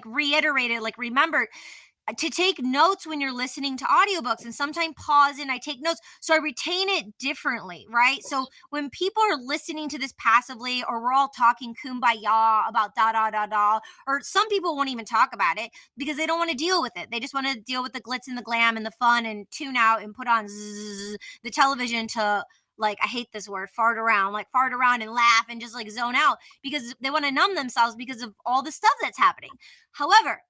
reiterated, like, remembered to take notes when you're listening to audiobooks, and sometimes pause and I take notes so I retain it differently, right? So when people are listening to this passively, or we're all talking kumbaya about da da da da, or some people won't even talk about it because they don't want to deal with it. They just want to deal with the glitz and the glam and the fun, and tune out and put on the television to, like, I hate this word, fart around, like fart around and laugh and just like zone out, because they want to numb themselves because of all the stuff that's happening. However,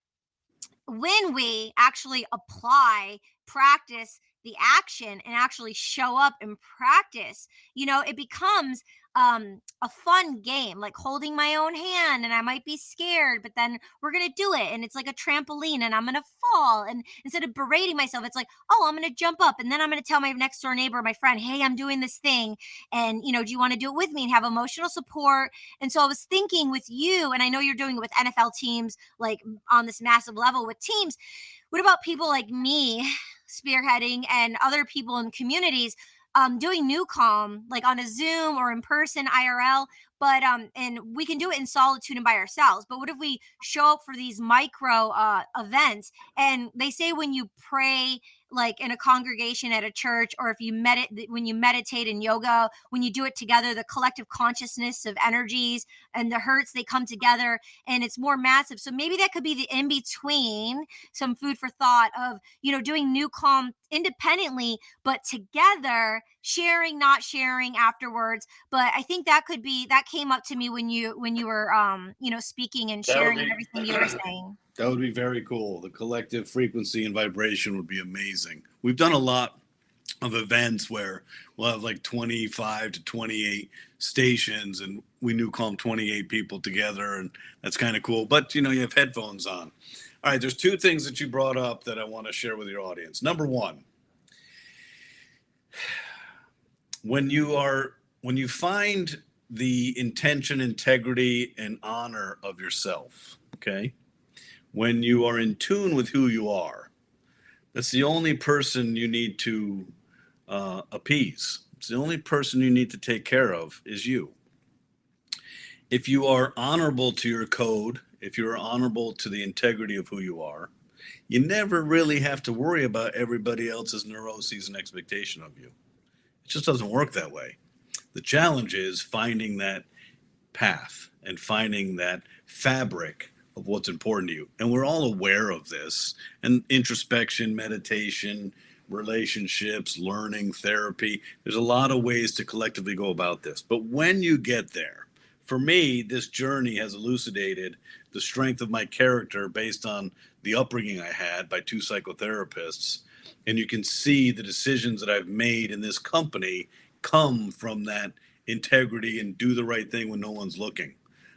when we actually apply, practice the action, and actually show up and practice, it becomes a fun game, like holding my own hand, and I might be scared, but then we're going to do it. And it's like a trampoline, and I'm going to fall. And instead of berating myself, it's like, oh, I'm going to jump up, and then I'm going to tell my next door neighbor, my friend, hey, I'm doing this thing. And, do you want to do it with me, and have emotional support? And so I was thinking with you, and I know you're doing it with NFL teams, like on this massive level with teams. What about people like me spearheading, and other people in communities doing NuCalm, like on a Zoom or in person IRL? But and we can do it in solitude and by ourselves. But what if we show up for these micro events? And they say when you pray, like in a congregation at a church, or if you when you meditate in yoga, when you do it together, the collective consciousness of energies and the hertz, they come together, and it's more massive. So maybe that could be the in between, some food for thought of, doing NuCalm independently, but together, sharing, not sharing afterwards. But I think that came up to me when you were speaking and That would sharing be everything you were saying. that would be very cool. The collective frequency and vibration would be amazing. We've done a lot of events where we'll have like 25 to 28 stations, and we NuCalm 28 people together, and that's kind of cool. But you have headphones on. All right, there's two things that you brought up that I want to share with your audience. Number one, when you find the intention, integrity, and honor of yourself, okay? When you are in tune with who you are, that's the only person you need to appease. It's the only person you need to take care of is you. If you are honorable to your code, if you are honorable to the integrity of who you are, you never really have to worry about everybody else's neuroses and expectation of you. It just doesn't work that way. The challenge is finding that path and finding that fabric of what's important to you. And we're all aware of this. And introspection, meditation, relationships, learning, therapy, there's a lot of ways to collectively go about this. But when you get there, for me, this journey has elucidated the strength of my character based on the upbringing I had by two psychotherapists. And you can see the decisions that I've made in this company come from that integrity and do the right thing when no one's looking.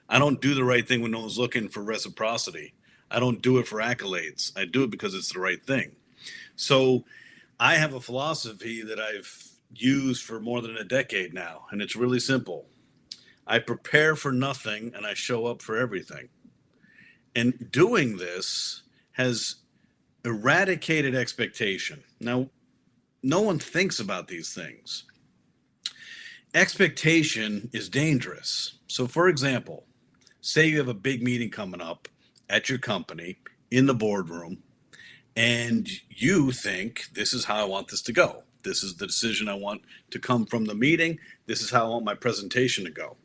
I don't do the right thing when no one's looking for reciprocity. I don't do it for accolades. I do it because it's the right thing. So I have a philosophy that I've used for more than a decade now, and it's really simple. I prepare for nothing and I show up for everything. And doing this has eradicated expectation. Now, no one thinks about these things. Expectation is dangerous. So, for example, say you have a big meeting coming up at your company in the boardroom, and you think, this is how I want this to go. This is the decision I want to come from the meeting. This is how I want my presentation to go.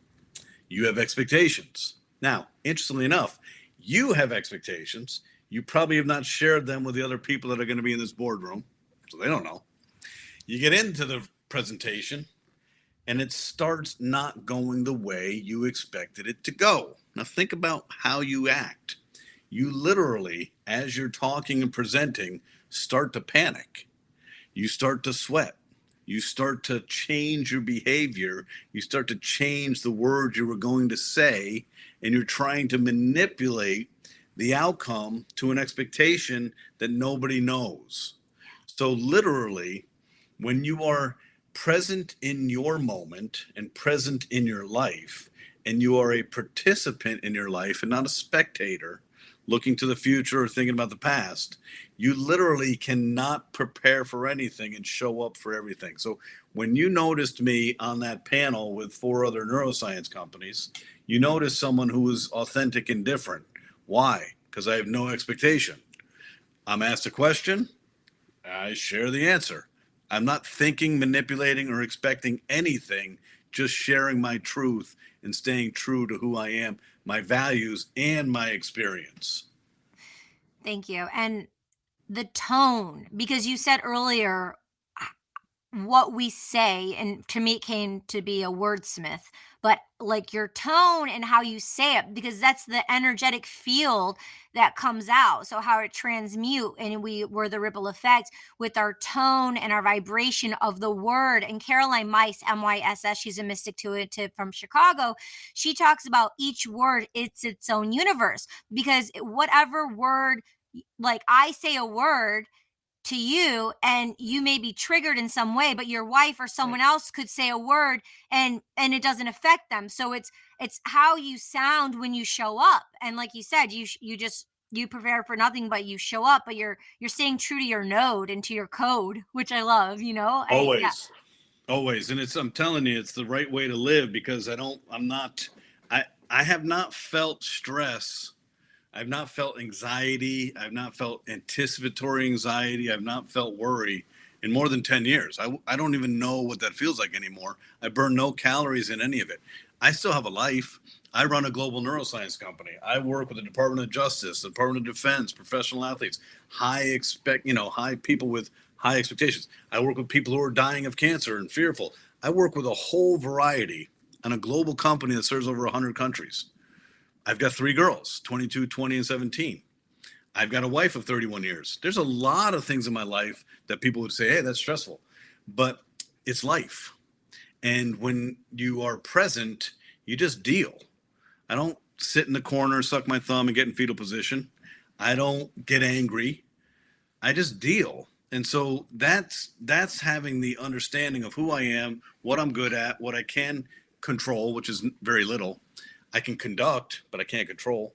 You have expectations. Now, interestingly enough, you have expectations. You probably have not shared them with the other people that are going to be in this boardroom, so they don't know. You get into the presentation, and it starts not going the way you expected it to go. Now, think about how you act. You literally, as you're talking and presenting, start to panic. You start to sweat. You start to change your behavior. You start to change the words you were going to say, and you're trying to manipulate the outcome to an expectation that nobody knows. So literally, when you are present in your moment and present in your life, and you are a participant in your life and not a spectator looking to the future or thinking about the past, you literally cannot prepare for anything and show up for everything. So when you noticed me on that panel with 4 other neuroscience companies, you noticed someone who was authentic and different. Why? Because I have no expectation. I'm asked a question, I share the answer. I'm not thinking, manipulating, or expecting anything, just sharing my truth and staying true to who I am, my values, and my experience. Thank you. And the tone, because you said earlier what we say, and to me it came to be a wordsmith, but like your tone and how you say it, because that's the energetic field that comes out. So how it transmute, and were the ripple effect with our tone and our vibration of the word. And Caroline Myss, MYSS, she's a mystic intuitive from Chicago, she talks about each word, it's its own universe, because whatever word, like I say a word to you and you may be triggered in some way, but your wife or someone else could say a word and it doesn't affect them. So it's how you sound when you show up. And like you said, you prepare for nothing, but you show up, but you're staying true to your node and to your code, which I love, yeah. Always. Always. And I'm telling you, it's the right way to live, because I have not felt stress. I've not felt anxiety. I've not felt anticipatory anxiety. I've not felt worry in more than 10 years. I don't even know what that feels like anymore. I burn no calories in any of it. I still have a life. I run a global neuroscience company. I work with the Department of Justice, the Department of Defense, professional athletes, high people with high expectations. I work with people who are dying of cancer and fearful. I work with a whole variety on a global company that serves over 100 countries. I've got 3 girls, 22, 20, and 17. I've got a wife of 31 years. There's a lot of things in my life that people would say, hey, that's stressful. But it's life. And when you are present, you just deal. I don't sit in the corner, suck my thumb, and get in fetal position. I don't get angry. I just deal. And so that's having the understanding of who I am, what I'm good at, what I can control, which is very little. I can conduct, but I can't control.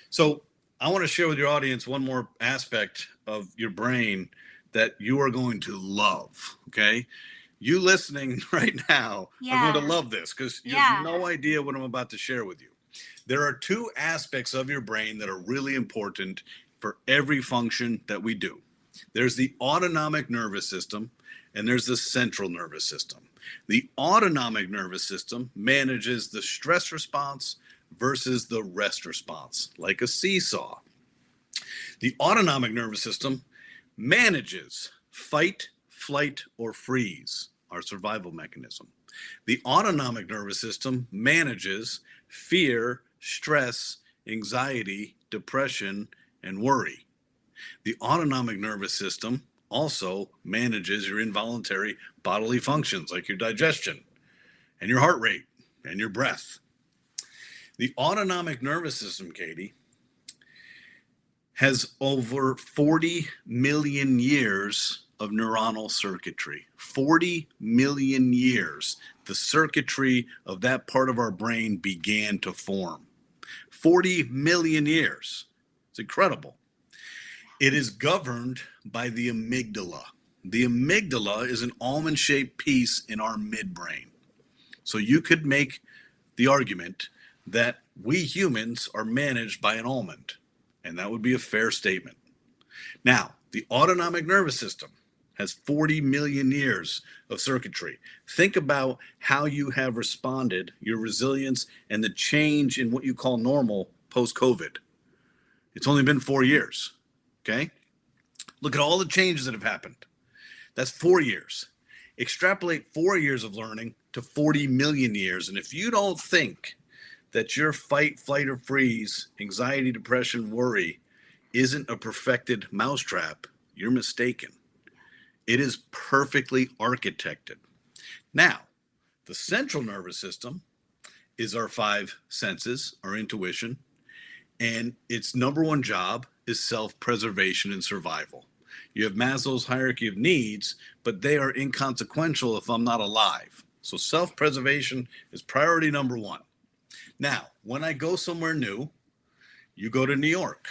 So I want to share with your audience one more aspect of your brain that you are going to love. Okay. You listening right now are going to love this, because you have no idea what I'm about to share with you. There are 2 aspects of your brain that are really important for every function that we do. There's the autonomic nervous system, and there's the central nervous system. The autonomic nervous system manages the stress response versus the rest response, like a seesaw. The autonomic nervous system manages fight, flight, or freeze, our survival mechanism. The autonomic nervous system manages fear, stress, anxiety, depression, and worry. The autonomic nervous system also manages your involuntary bodily functions like your digestion and your heart rate and your breath. The autonomic nervous system, Katie, has over 40 million years of neuronal circuitry. 40 million years. The circuitry of that part of our brain began to form. 40 million years. It's incredible. It is governed by the amygdala. The amygdala is an almond-shaped piece in our midbrain. So you could make the argument that we humans are managed by an almond, and that would be a fair statement. Now, the autonomic nervous system, has 40 million years of circuitry. Think about how you have responded, your resilience, and the change in what you call normal post-COVID. It's only been 4 years, okay? Look at all the changes that have happened. That's 4 years. Extrapolate 4 years of learning to 40 million years. And if you don't think that your fight, flight, or freeze, anxiety, depression, worry isn't a perfected mousetrap, you're mistaken. It is perfectly architected. Now, the central nervous system is our 5 senses, our intuition, and its number one job is self-preservation and survival. You have Maslow's hierarchy of needs, but they are inconsequential if I'm not alive. So self-preservation is priority number one. Now, when I go somewhere new, you go to New York.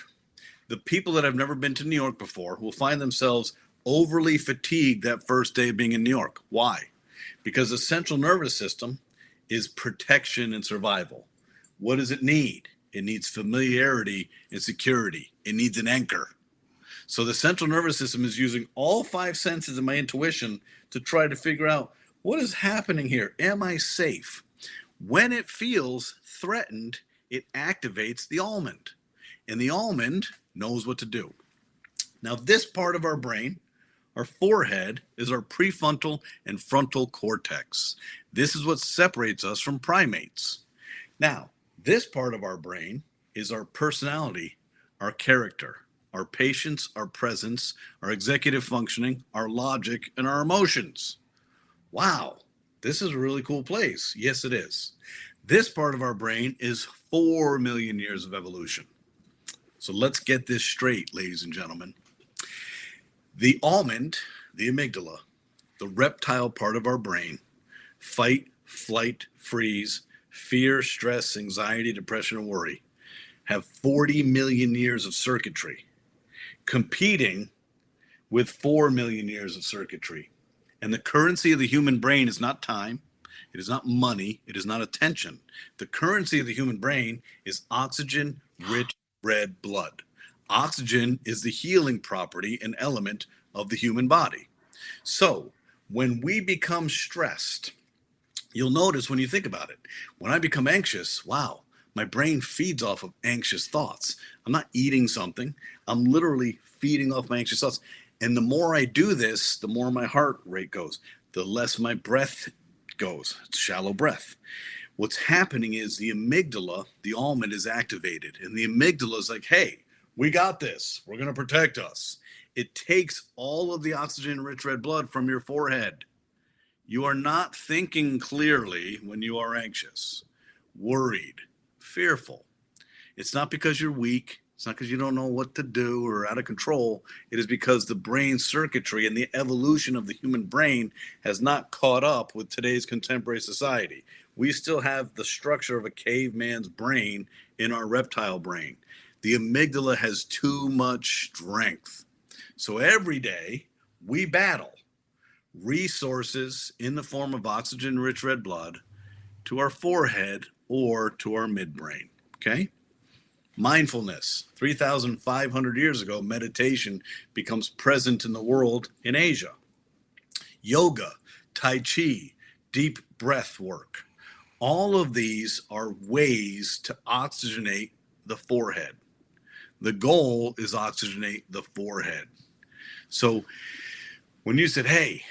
The people that have never been to New York before will find themselves overly fatigued that first day of being in New York. Why? Because the central nervous system is protection and survival. What does it need? It needs familiarity and security. It needs an anchor. So the central nervous system is using all 5 senses and my intuition to try to figure out what is happening here. Am I safe? When it feels threatened, it activates the almond, and the almond knows what to do. Now, this part of our brain, our forehead, is our prefrontal and frontal cortex. This is what separates us from primates. Now, this part of our brain is our personality, our character, our patience, our presence, our executive functioning, our logic, and our emotions. Wow, this is a really cool place. Yes, it is. This part of our brain is 4 million years of evolution. So let's get this straight, ladies and gentlemen. The almond, the amygdala, the reptile part of our brain, fight, flight, freeze, fear, stress, anxiety, depression, and worry, have 40 million years of circuitry, competing with 4 million years of circuitry. And the currency of the human brain is not time, it is not money, it is not attention. The currency of the human brain is oxygen-rich red blood. Oxygen is the healing property and element of the human body. So when we become stressed, you'll notice when you think about it, when I become anxious, wow, my brain feeds off of anxious thoughts. I'm not eating something, I'm literally feeding off my anxious thoughts. And the more I do this, the more my heart rate goes, the less my breath goes. It's shallow breath. What's happening is the amygdala, the almond, is activated. And the amygdala is like, hey, we got this. We're going to protect us. It takes all of the oxygen-rich red blood from your forehead. You are not thinking clearly when you are anxious, worried, fearful. It's not because you're weak. It's not because you don't know what to do or out of control. It is because the brain circuitry and the evolution of the human brain has not caught up with today's contemporary society. We still have the structure of a caveman's brain in our reptile brain. The amygdala has too much strength. So every day we battle resources in the form of oxygen-rich red blood to our forehead or to our midbrain, okay? Mindfulness, 3,500 years ago, meditation becomes present in the world in Asia. Yoga, Tai Chi, deep breath work. All of these are ways to oxygenate the forehead. The goal is oxygenate the forehead. So when you said, hey,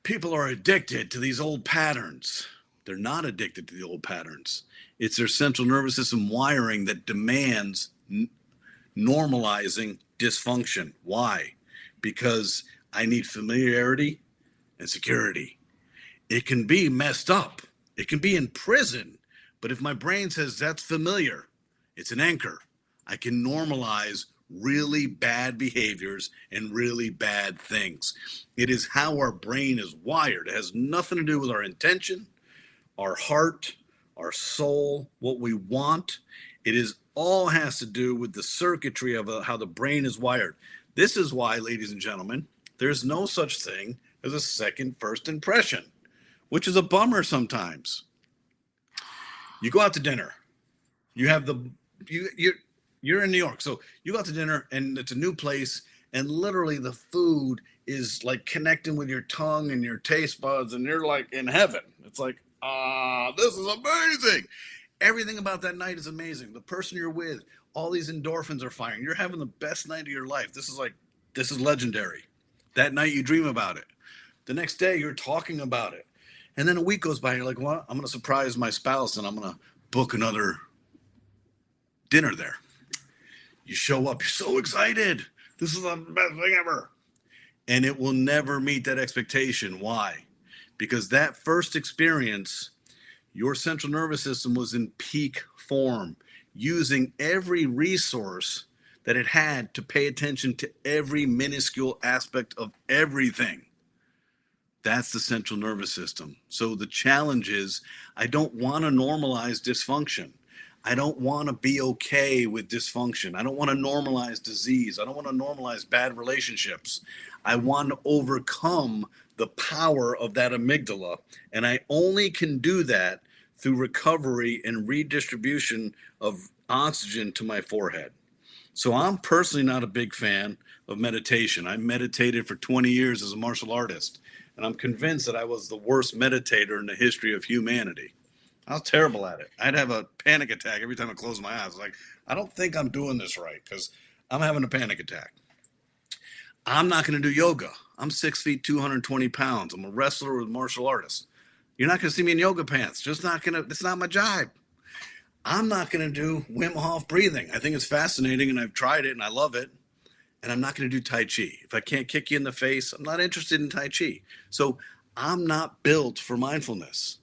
people are addicted to these old patterns, they're not addicted to the old patterns. It's their central nervous system wiring that demands normalizing dysfunction. Why? Because I need familiarity and security. It can be messed up. It can be in prison. But if my brain says that's familiar, it's an anchor. I can normalize really bad behaviors and really bad things. It is how our brain is wired. It has nothing to do with our intention, our heart, our soul, what we want. It is all has to do with the circuitry of how the brain is wired. This is why, ladies and gentlemen, there's no such thing as a second first impression, which is a bummer sometimes. You go out to dinner. You have you're in New York, so you go out to dinner and it's a new place and literally the food is like connecting with your tongue and your taste buds, and you're like in heaven. It's like, this is amazing. Everything about that night is amazing. The person you're with, all these endorphins are firing. You're having the best night of your life. This is legendary. That night you dream about it. The next day you're talking about it. And then a week goes by and you're like, well, I'm going to surprise my spouse and I'm going to book another dinner there. You show up, you're so excited. This is the best thing ever. And it will never meet that expectation. Why? Because that first experience, your central nervous system was in peak form, using every resource that it had to pay attention to every minuscule aspect of everything. That's the central nervous system. So the challenge is, I don't want to normalize dysfunction. I don't want to be okay with dysfunction. I don't want to normalize disease. I don't want to normalize bad relationships. I want to overcome the power of that amygdala. And I only can do that through recovery and redistribution of oxygen to my forehead. So I'm personally not a big fan of meditation. I meditated for 20 years as a martial artist, and I'm convinced that I was the worst meditator in the history of humanity. I was terrible at it. I'd have a panic attack every time I closed my eyes. Like, I don't think I'm doing this right because I'm having a panic attack. I'm not going to do yoga. I'm 6 feet, 220 pounds. I'm a wrestler with martial artists. You're not going to see me in yoga pants. It's not my jive. I'm not going to do Wim Hof breathing. I think it's fascinating and I've tried it and I love it. And I'm not going to do Tai Chi. If I can't kick you in the face, I'm not interested in Tai Chi. So I'm not built for mindfulness.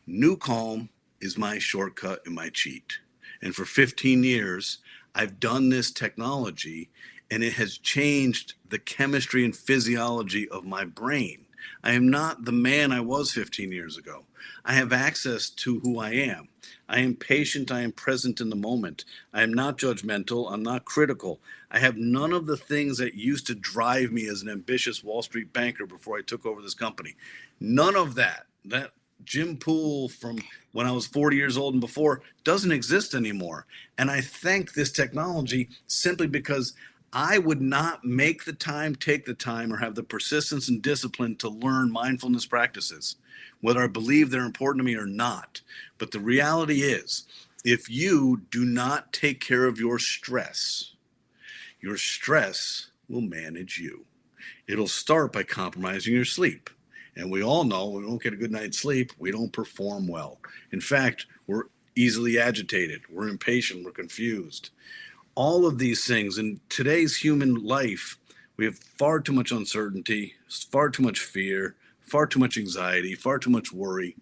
NuCalm is my shortcut and my cheat. And for 15 years, I've done this technology and it has changed the chemistry and physiology of my brain. I am not the man I was 15 years ago. I have access to who I am. I am patient. I am present in the moment. I am not judgmental. I'm not critical. I have none of the things that used to drive me as an ambitious Wall Street banker before I took over this company. None of that. That Jim Poole from when I was 40 years old and before doesn't exist anymore. And I thank this technology simply because I would not make the time, take the time, or have the persistence and discipline to learn mindfulness practices, whether I believe they're important to me or not. But the reality is, if you do not take care of your stress will manage you. It'll start by compromising your sleep. And we all know when we don't get a good night's sleep, we don't perform well. In fact, we're easily agitated, we're impatient, we're confused. All of these things in today's human life, we have far too much uncertainty, far too much fear, far too much anxiety, far too much worry.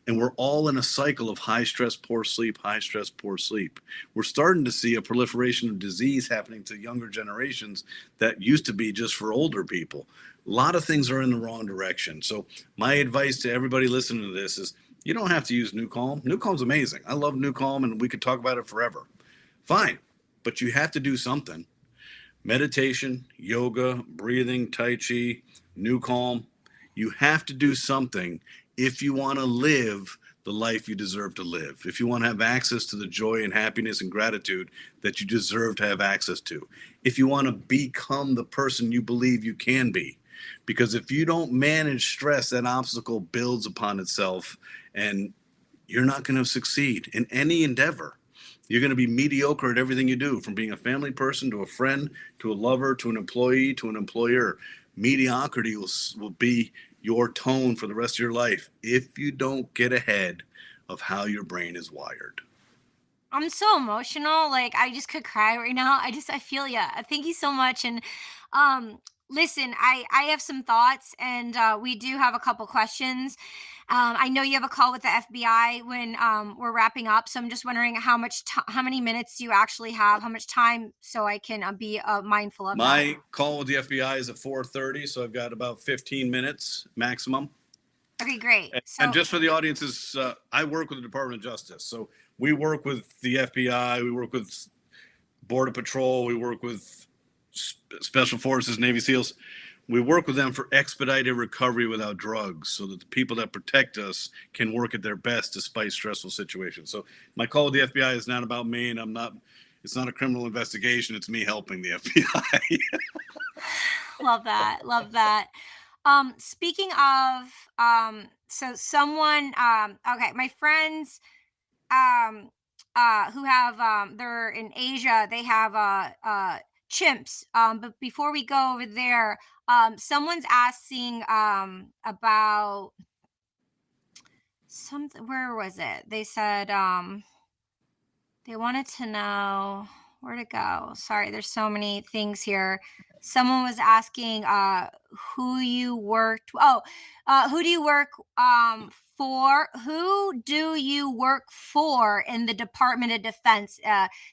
And we're all in a cycle of high stress, poor sleep, high stress, poor sleep. We're starting to see a proliferation of disease happening to younger generations that used to be just for older people. A lot of things are in the wrong direction. So my advice to everybody listening to this is you don't have to use NuCalm. NuCalm's amazing. I love NuCalm and we could talk about it forever. Fine, but you have to do something. Meditation, yoga, breathing, Tai Chi, NuCalm. You have to do something if you want to live the life you deserve to live, if you want to have access to the joy and happiness and gratitude that you deserve to have access to, if you want to become the person you believe you can be. Because if you don't manage stress, that obstacle builds upon itself and you're not going to succeed in any endeavor. You're going to be mediocre at everything you do, from being a family person to a friend, to a lover, to an employee, to an employer. Mediocrity will be your tone for the rest of your life if you don't get ahead of how your brain is wired. I'm so emotional. Like I just could cry right now. I feel ya. Thank you so much. And um listen, I have some thoughts and we do have a couple questions. I know you have a call with the FBI when we're wrapping up, so I'm just wondering how many minutes do you actually have? How much time so I can be mindful of that? My call with the FBI is at 4:30, so I've got about 15 minutes maximum. Okay, great. And So just for the audiences, I work with the Department of Justice. So we work with the FBI, we work with Border Patrol, we work with Special Forces, Navy SEALs. We work with them for expedited recovery without drugs so that the people that protect us can work at their best despite stressful situations. So my call with the FBI is not about me, and I'm not It's not a criminal investigation. It's me helping the FBI. Love that. Love that. Speaking of, so someone, okay, my friends, um, who have, they're in Asia, they have, chimps. But before we go over there, someone's asking, about something. Where was it? They said, they wanted to know where to go. Sorry, there's so many things here. Someone was asking who you worked. Oh, who do you work for? Who do you work for in the Department of Defense?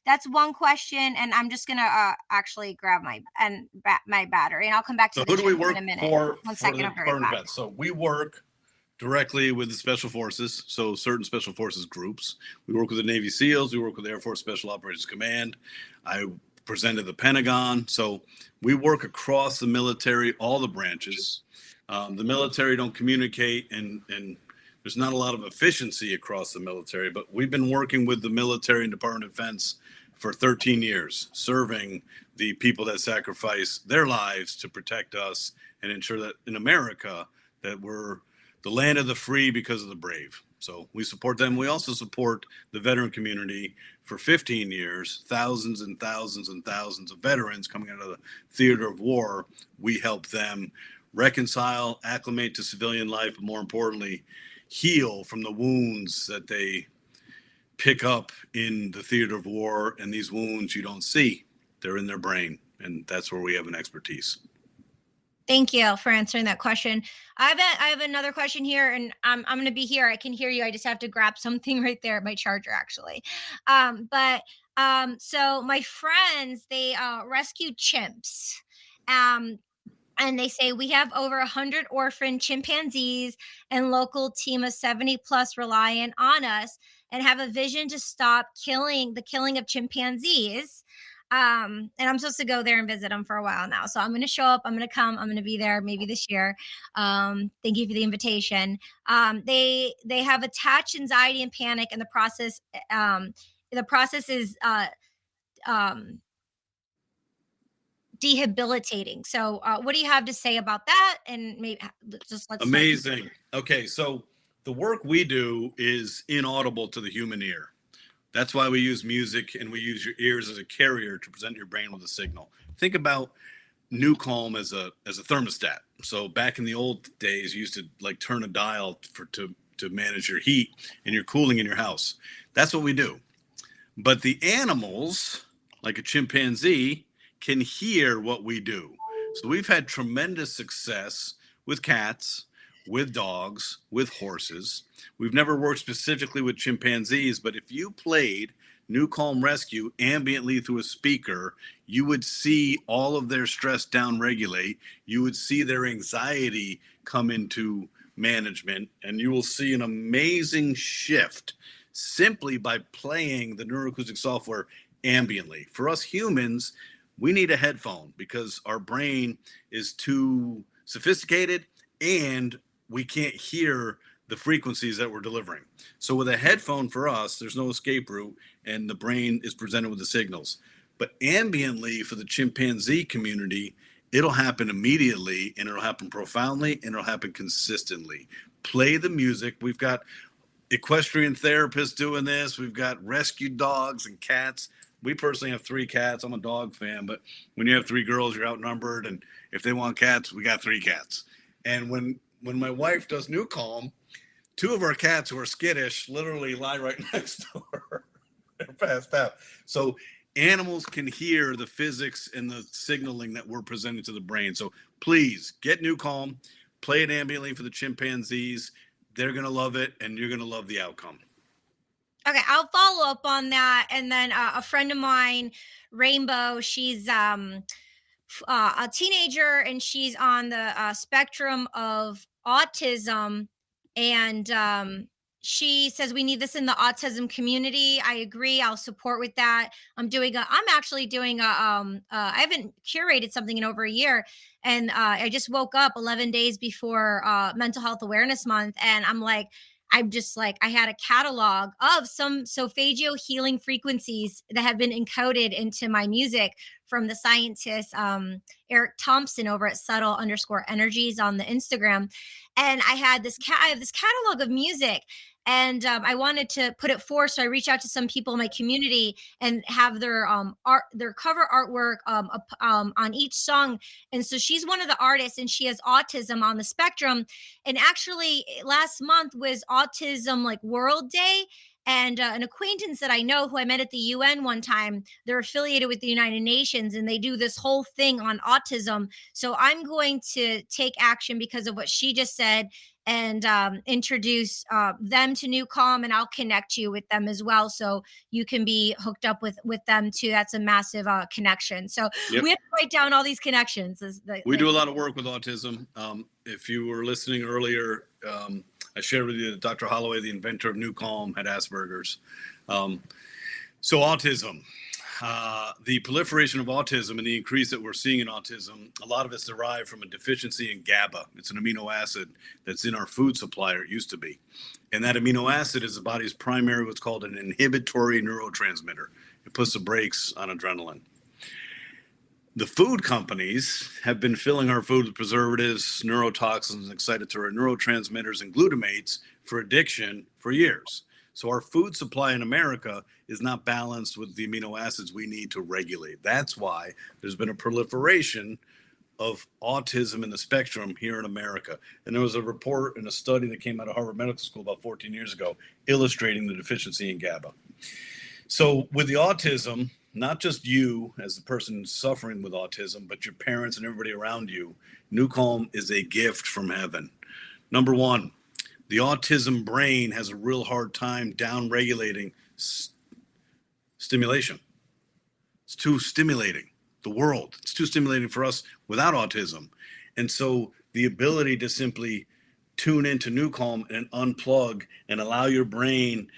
That's one question, and I'm just gonna actually grab my battery, and I'll come back to So the who do we chimp in work a minute. One for second, the I'll be right Department of back. Defense? So we work directly with the special forces, so certain special forces groups. We work with the Navy SEALs, we work with the Air Force Special Operations Command. I presented the Pentagon. So we work across the military, all the branches. The military don't communicate, and there's not a lot of efficiency across the military, but we've been working with the military and Department of Defense for 13 years, serving the people that sacrifice their lives to protect us and ensure that in America that we're the land of the free because of the brave. So we support them. We also support the veteran community for 15 years, thousands and thousands and thousands of veterans coming out of the theater of war. We help them reconcile, acclimate to civilian life, but more importantly, heal from the wounds that they pick up in the theater of war. And these wounds you don't see, they're in their brain. And that's where we have an expertise. Thank you for answering that question. I have another question here, and I'm going to be here. I can hear you. I just have to grab something right there, my charger actually. But so my friends, they rescue chimps. Um, and they say we have over 100 orphan chimpanzees and local team of 70 plus reliant on us and have a vision to stop killing of chimpanzees. And I'm supposed to go there and visit them for a while now. So I'm going to show up. I'm going to come. I'm going to be there maybe this year. Thank you for the invitation. They have attached anxiety and panic, and the process is um, debilitating. So, what do you have to say about that? And maybe let's start. Amazing. Okay, so the work we do is inaudible to the human ear. That's why we use music and we use your ears as a carrier to present your brain with a signal. Think about NuCalm as a thermostat. So back in the old days, you used to like turn a dial to manage your heat and your cooling in your house. That's what we do. But the animals, like a chimpanzee, can hear what we do. So we've had tremendous success with cats, with dogs, with horses. We've never worked specifically with chimpanzees, but if you played New Calm Rescue ambiently through a speaker, you would see all of their stress down regulate. You would see their anxiety come into management, and you will see an amazing shift simply by playing the neuroacoustic software ambiently. For us humans, we need a headphone because our brain is too sophisticated and we can't hear the frequencies that we're delivering. So with a headphone for us, there's no escape route and the brain is presented with the signals. But ambiently for the chimpanzee community, it'll happen immediately and it'll happen profoundly and it'll happen consistently. Play the music. We've got equestrian therapists doing this. We've got rescued dogs and cats. We personally have 3 cats. I'm a dog fan, but when you have 3 girls, you're outnumbered. And if they want cats, we got 3 cats. And when my wife does NuCalm, 2 of our cats who are skittish literally lie right next to her. They're passed out. So animals can hear the physics and the signaling that we're presenting to the brain. So please get NuCalm, play it ambiently for the chimpanzees. They're going to love it, and you're going to love the outcome. Okay, I'll follow up on that. And then a friend of mine, Rainbow, she's a teenager and she's on the spectrum of autism. And she says we need this in the autism community. I agree. I'll support with that. I'm actually doing I haven't curated something in over a year. And I just woke up 11 days before Mental Health Awareness Month. And I'm like, I'm just like, I had a catalog of some solfeggio healing frequencies that have been encoded into my music from the scientist Eric Thompson over at subtle underscore energies on the Instagram. And I have this catalog of music, and I wanted to put it forth. So I reached out to some people in my community and have their their cover artwork on each song. And so she's one of the artists, and she has autism on the spectrum. And actually, last month was Autism like World Day. And an acquaintance that I know who I met at the UN one time, they're affiliated with the United Nations, and they do this whole thing on autism. So I'm going to take action because of what she just said, and introduce them to NuCalm, and I'll connect you with them as well, so you can be hooked up with them too. That's a massive connection. So Yep. we have to write down all these connections. We do a lot of work with autism. If you were listening earlier, I shared with you that Dr. Holloway, the inventor of NuCalm, had Asperger's. So autism, the proliferation of autism and the increase that we're seeing in autism, a lot of it's derived from a deficiency in GABA. It's an amino acid that's in our food supply, or it used to be. And that amino acid is the body's primary, what's called an inhibitory neurotransmitter. It puts the brakes on adrenaline. The food companies have been filling our food with preservatives, neurotoxins, excitatory neurotransmitters, and glutamates for addiction for years. So our food supply in America is not balanced with the amino acids we need to regulate. That's why there's been a proliferation of autism in the spectrum here in America. And there was a report and a study that came out of Harvard Medical School about 14 years ago illustrating the deficiency in GABA. So with the autism, not just you as the person suffering with autism, but your parents and everybody around you, NuCalm is a gift from heaven. Number one, the autism brain has a real hard time down-regulating stimulation. It's too stimulating. The world, it's too stimulating for us without autism. And so the ability to simply tune into NuCalm and unplug and allow your brain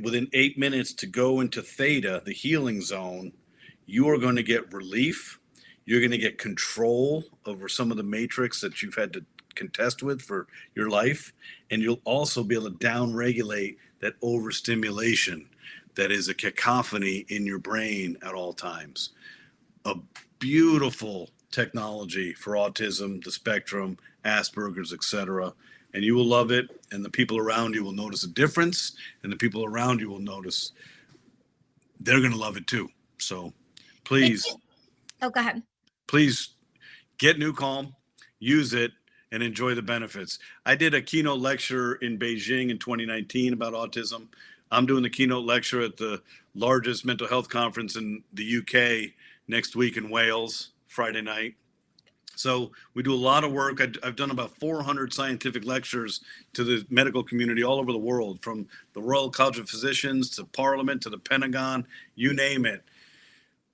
within 8 minutes to go into theta, the healing zone, you are going to get relief. You're going to get control over some of the matrix that you've had to contest with for your life. And you'll also be able to down-regulate that overstimulation that is a cacophony in your brain at all times. A beautiful technology for autism, the spectrum, Asperger's, etc. And you will love it, and the people around you will notice a difference, and the people around you will notice they're going to love it too. So please, Oh, go ahead. please get NuCalm, use it, and enjoy the benefits. I did a keynote lecture in Beijing in 2019 about autism. I'm doing the keynote lecture at the largest mental health conference in the UK next week in Wales, Friday night. So we do a lot of work. I've done about 400 scientific lectures to the medical community all over the world, from the Royal College of Physicians to Parliament to the Pentagon, you name it.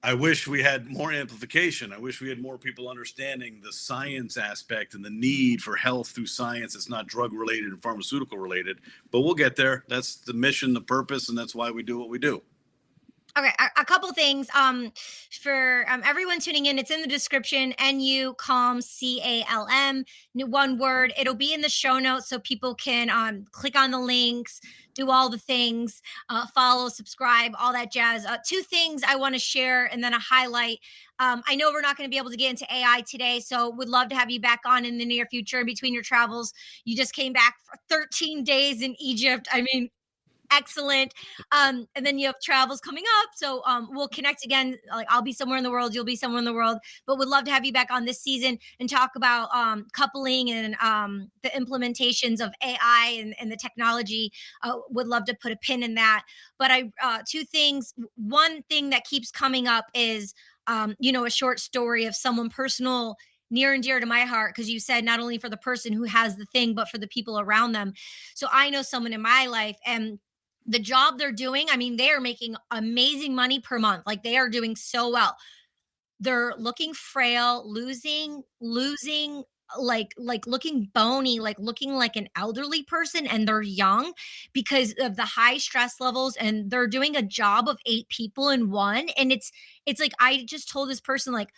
I wish we had more amplification. I wish we had more people understanding the science aspect and the need for health through science. It's not drug related and pharmaceutical related, but we'll get there. That's the mission, the purpose, and that's why we do what we do. Okay, a couple things. For everyone tuning in, it's in the description. NuCalm, CALM, one word. It'll be in the show notes so people can click on the links, do all the things, follow, subscribe, all that jazz. Two things I want to share, and then a highlight. I know we're not going to be able to get into AI today, so would love to have you back on in the near future. In between your travels, you just came back for 13 days in Egypt. I mean, excellent. And then you have travels coming up, so we'll connect again. Like, I'll be somewhere in the world, you'll be somewhere in the world, but would love to have you back on this season and talk about coupling and the implementations of AI and the technology. Would love to put a pin in that. But two things. One thing that keeps coming up is a short story of someone personal, near and dear to my heart, because you said not only for the person who has the thing, but for the people around them. So I know someone in my life, and the job they're doing, I mean, they are making amazing money per month. Like, they are doing so well. They're looking frail, losing, like looking bony, like looking like an elderly person, and they're young because of the high stress levels, and they're doing a job of 8 people in one. And it's like, I just told this person, like,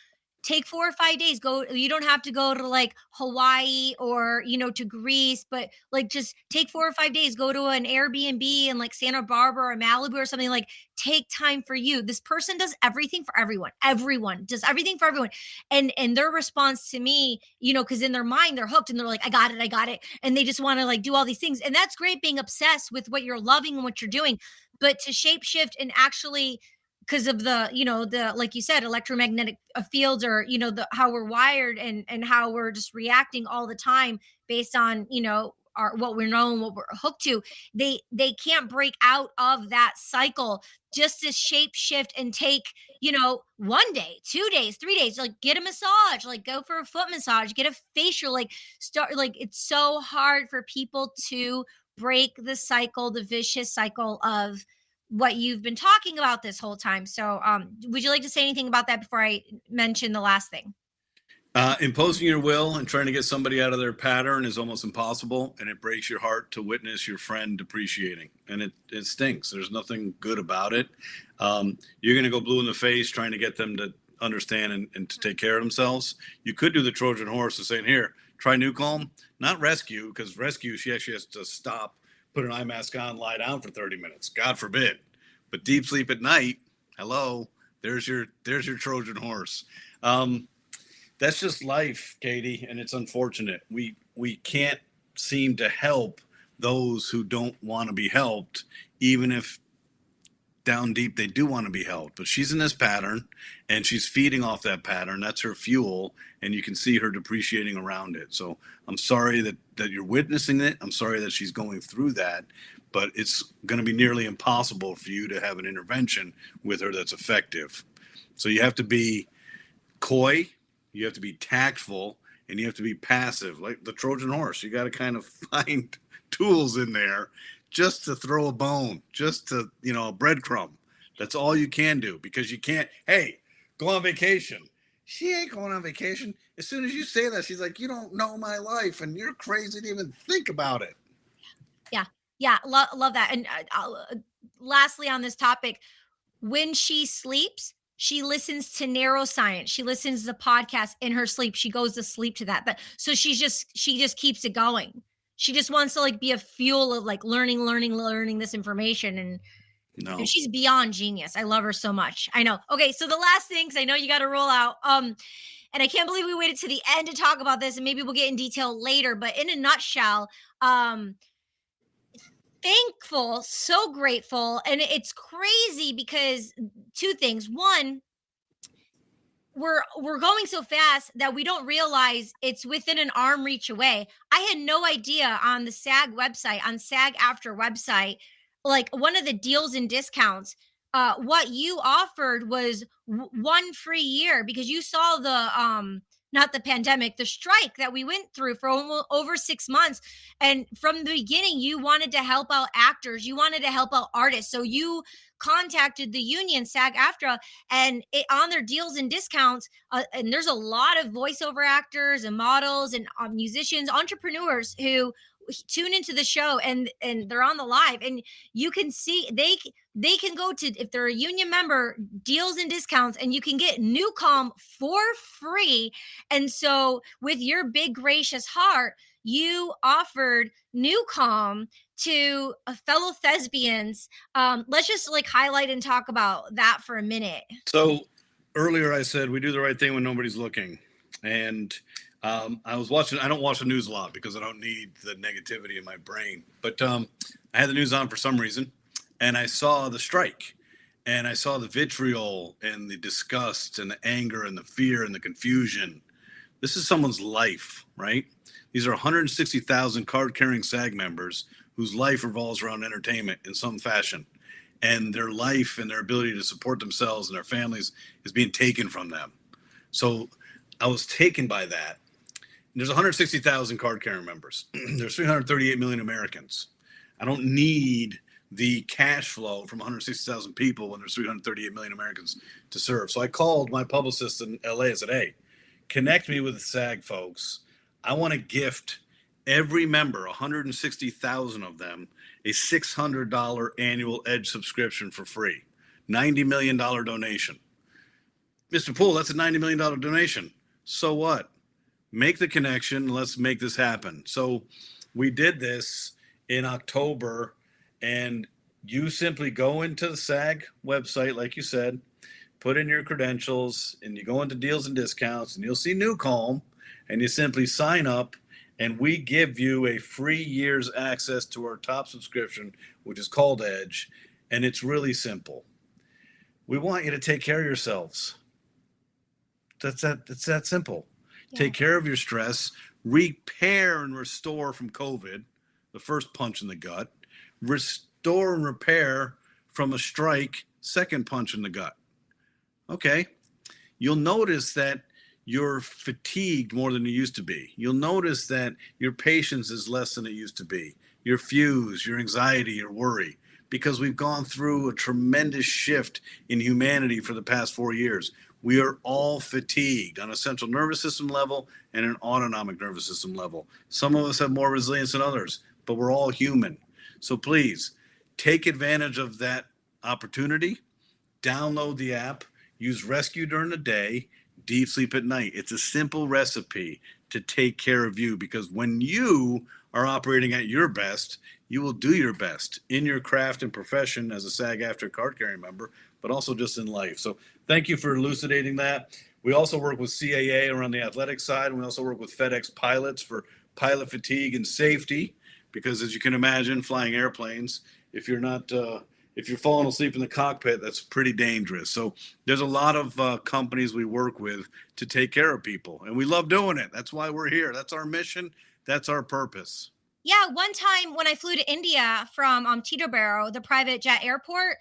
take 4 or 5 days. Go, you don't have to go to like Hawaii or, to Greece, but like just take 4 or 5 days, go to an Airbnb in like Santa Barbara or Malibu or something. Like, take time for you. This person does everything for everyone. Everyone does everything for everyone. And their response to me, because in their mind they're hooked and they're like, I got it, I got it. And they just want to like do all these things. And that's great, being obsessed with what you're loving and what you're doing. But to shape shift and actually, because of the, the, like you said, electromagnetic fields, or the how we're wired, and how we're just reacting all the time based on, our what we're known, what we're hooked to. They can't break out of that cycle. Just to shape shift and take, 1 day, 2 days, 3 days, like get a massage, like go for a foot massage, get a facial, like start, like it's so hard for people to break the cycle, the vicious cycle of what you've been talking about this whole time. So, would you like to say anything about that before I mention the last thing? Imposing your will and trying to get somebody out of their pattern is almost impossible, and it breaks your heart to witness your friend depreciating. And it stinks. There's nothing good about it. You're going to go blue in the face trying to get them to understand and to take care of themselves. You could do the Trojan horse of saying, here, try NuCalm, not rescue, because rescue, she actually has to stop, put an eye mask on, lie down for 30 minutes. God forbid. But deep sleep at night, hello, there's your Trojan horse. That's just life, Katie, and it's unfortunate. We can't seem to help those who don't want to be helped, even if down deep they do want to be helped. But she's in this pattern, and she's feeding off that pattern. That's her fuel, and you can see her depreciating around it. So I'm sorry that you're witnessing it. I'm sorry that she's going through that, but it's going to be nearly impossible for you to have an intervention with her that's effective. So you have to be coy, you have to be tactful, and you have to be passive, like the Trojan horse. You got to kind of find tools in there just to throw a bone, just to, a breadcrumb. That's all you can do, because you can't, hey, go on vacation. She ain't going on vacation. As soon as you say that, she's like, you don't know my life, and you're crazy to even think about it. Yeah. Yeah. Love that. And lastly, on this topic, when she sleeps, she listens to neuroscience. She listens to the podcast in her sleep. She goes to sleep to that. But so she just keeps it going. She just wants to like be a fuel of like learning this information. And No. she's beyond genius. I love her so much. I know. Okay, so the last thing, because I know you got to roll out. And I can't believe we waited to the end to talk about this, and maybe we'll get in detail later. But in a nutshell, thankful, so grateful. And it's crazy because two things. One, we're going so fast that we don't realize it's within an arm reach away. I had no idea on the SAG website, on SAG After website, like one of the deals and discounts, what you offered was one free year, because you saw the not the pandemic, the strike that we went through for over 6 months. And from the beginning, you wanted to help out actors, you wanted to help out artists. So you contacted the union, SAG AFTRA, and on their deals and discounts, and there's a lot of voiceover actors and models and musicians, entrepreneurs who tune into the show, and they're on the live, and you can see they can go to, if they're a union member, deals and discounts, and you can get NuCalm for free. And so with your big gracious heart, you offered NuCalm to fellow thespians. Let's just like highlight and talk about that for a minute. So earlier I said we do the right thing when nobody's looking. And I was watching, I don't watch the news a lot because I don't need the negativity in my brain. But I had the news on for some reason, and I saw the strike, and I saw the vitriol and the disgust and the anger and the fear and the confusion. This is someone's life, right? These are 160,000 card-carrying SAG members whose life revolves around entertainment in some fashion. And their life and their ability to support themselves and their families is being taken from them. So I was taken by that. There's 160,000 card-carrying members. There's 338 million Americans. I don't need the cash flow from 160,000 people when there's 338 million Americans to serve. So I called my publicist in LA and said, hey, connect me with the SAG folks. I want to gift every member, 160,000 of them, a $600 annual Edge subscription for free, $90 million donation. Mr. Poole, that's a $90 million donation. So what? Make the connection. Let's make this happen. So we did this in October, and you simply go into the SAG website, like you said, put in your credentials, and you go into deals and discounts, and you'll see NuCalm, and you simply sign up, and we give you a free year's access to our top subscription, which is called Edge, and it's really simple. We want you to take care of yourselves. It's that simple. Yeah. Take care of your stress, repair and restore from COVID, the first punch in the gut, restore and repair from a strike, second punch in the gut. Okay. You'll notice that you're fatigued more than you used to be. You'll notice that your patience is less than it used to be. Your fuse, your anxiety, your worry, because we've gone through a tremendous shift in humanity for the past 4 years. We are all fatigued on a central nervous system level and an autonomic nervous system level. Some of us have more resilience than others, but we're all human. So please take advantage of that opportunity. Download the app, use rescue during the day, deep sleep at night. It's a simple recipe to take care of you, because when you are operating at your best, you will do your best in your craft and profession as a SAG-AFTRA card-carrying member, but also just in life. So thank you for elucidating that. We also work with CAA around the athletic side, and we also work with FedEx pilots for pilot fatigue and safety, because as you can imagine, flying airplanes, if you're falling asleep in the cockpit, that's pretty dangerous. So there's a lot of companies we work with to take care of people, and we love doing it. That's why we're here. That's our mission. That's our purpose. Yeah, one time when I flew to India from Teterboro, the private jet airport,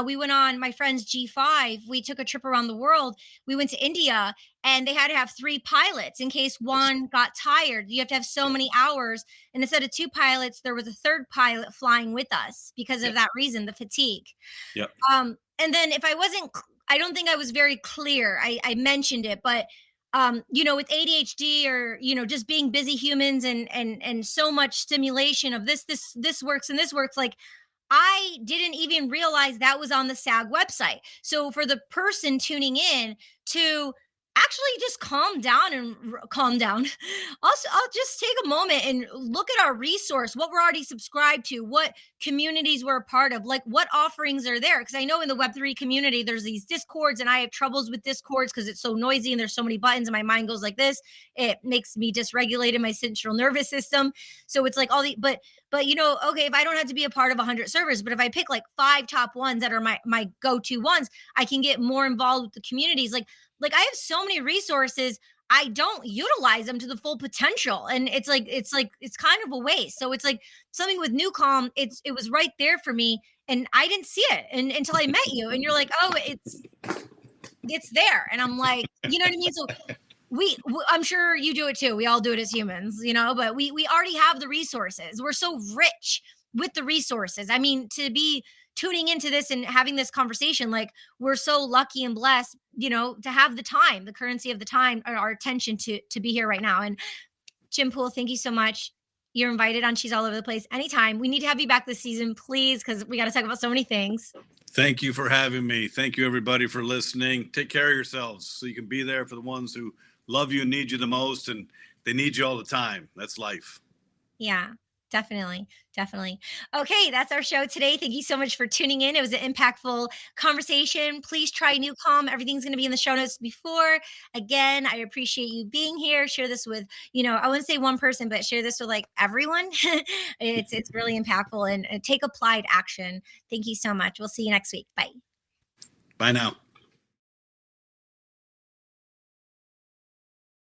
we went on my friend's G5. We took a trip around the world. We went to India, and they had to have 3 pilots in case one got tired. You have to have so Yep. many hours. And instead of 2 pilots, there was a 3rd pilot flying with us because of Yep. that reason, the fatigue. Yep. And then if I wasn't, I don't think I was very clear. I mentioned it, but with ADHD, or just being busy humans, and so much stimulation of this works and this works, like I didn't even realize that was on the SAG website. So for the person tuning in to actually just calm down and calm down. Also, I'll just take a moment and look at our resource, what we're already subscribed to, what communities we're a part of, like what offerings are there. Because I know in the Web3 community, there's these discords, and I have troubles with discords because it's so noisy and there's so many buttons, and my mind goes like this. It makes me dysregulated my central nervous system. So it's like all the, but okay, if I don't have to be a part of 100 servers, but if I pick like 5 top ones that are my go-to ones, I can get more involved with the communities. Like I have so many resources, I don't utilize them to the full potential, and it's kind of a waste. So it's like something with NuCalm, it was right there for me, and I didn't see it until I met you, and you're like, oh, it's there, and I'm like, you know what I mean? So I'm sure you do it too. We all do it as humans, but we already have the resources. We're so rich with the resources. I mean, to be tuning into this and having this conversation, like we're so lucky and blessed, to have the time, the currency of the time, or our attention to be here right now. And Jim Poole, thank you so much. You're invited on She's All Over the Place anytime. We need to have you back this season, please, because we got to talk about so many things. Thank you for having me. Thank you, everybody, for listening. Take care of yourselves so you can be there for the ones who love you and need you the most, and they need you all the time. That's life. Yeah, definitely. Definitely. Okay, that's our show today. Thank you so much for tuning in. It was an impactful conversation. Please try NuCalm. Everything's going to be in the show notes before. Again, I appreciate you being here. Share this with, I wouldn't say one person, but share this with like everyone. It's really impactful, and take applied action. Thank you so much. We'll see you next week. Bye. Bye now.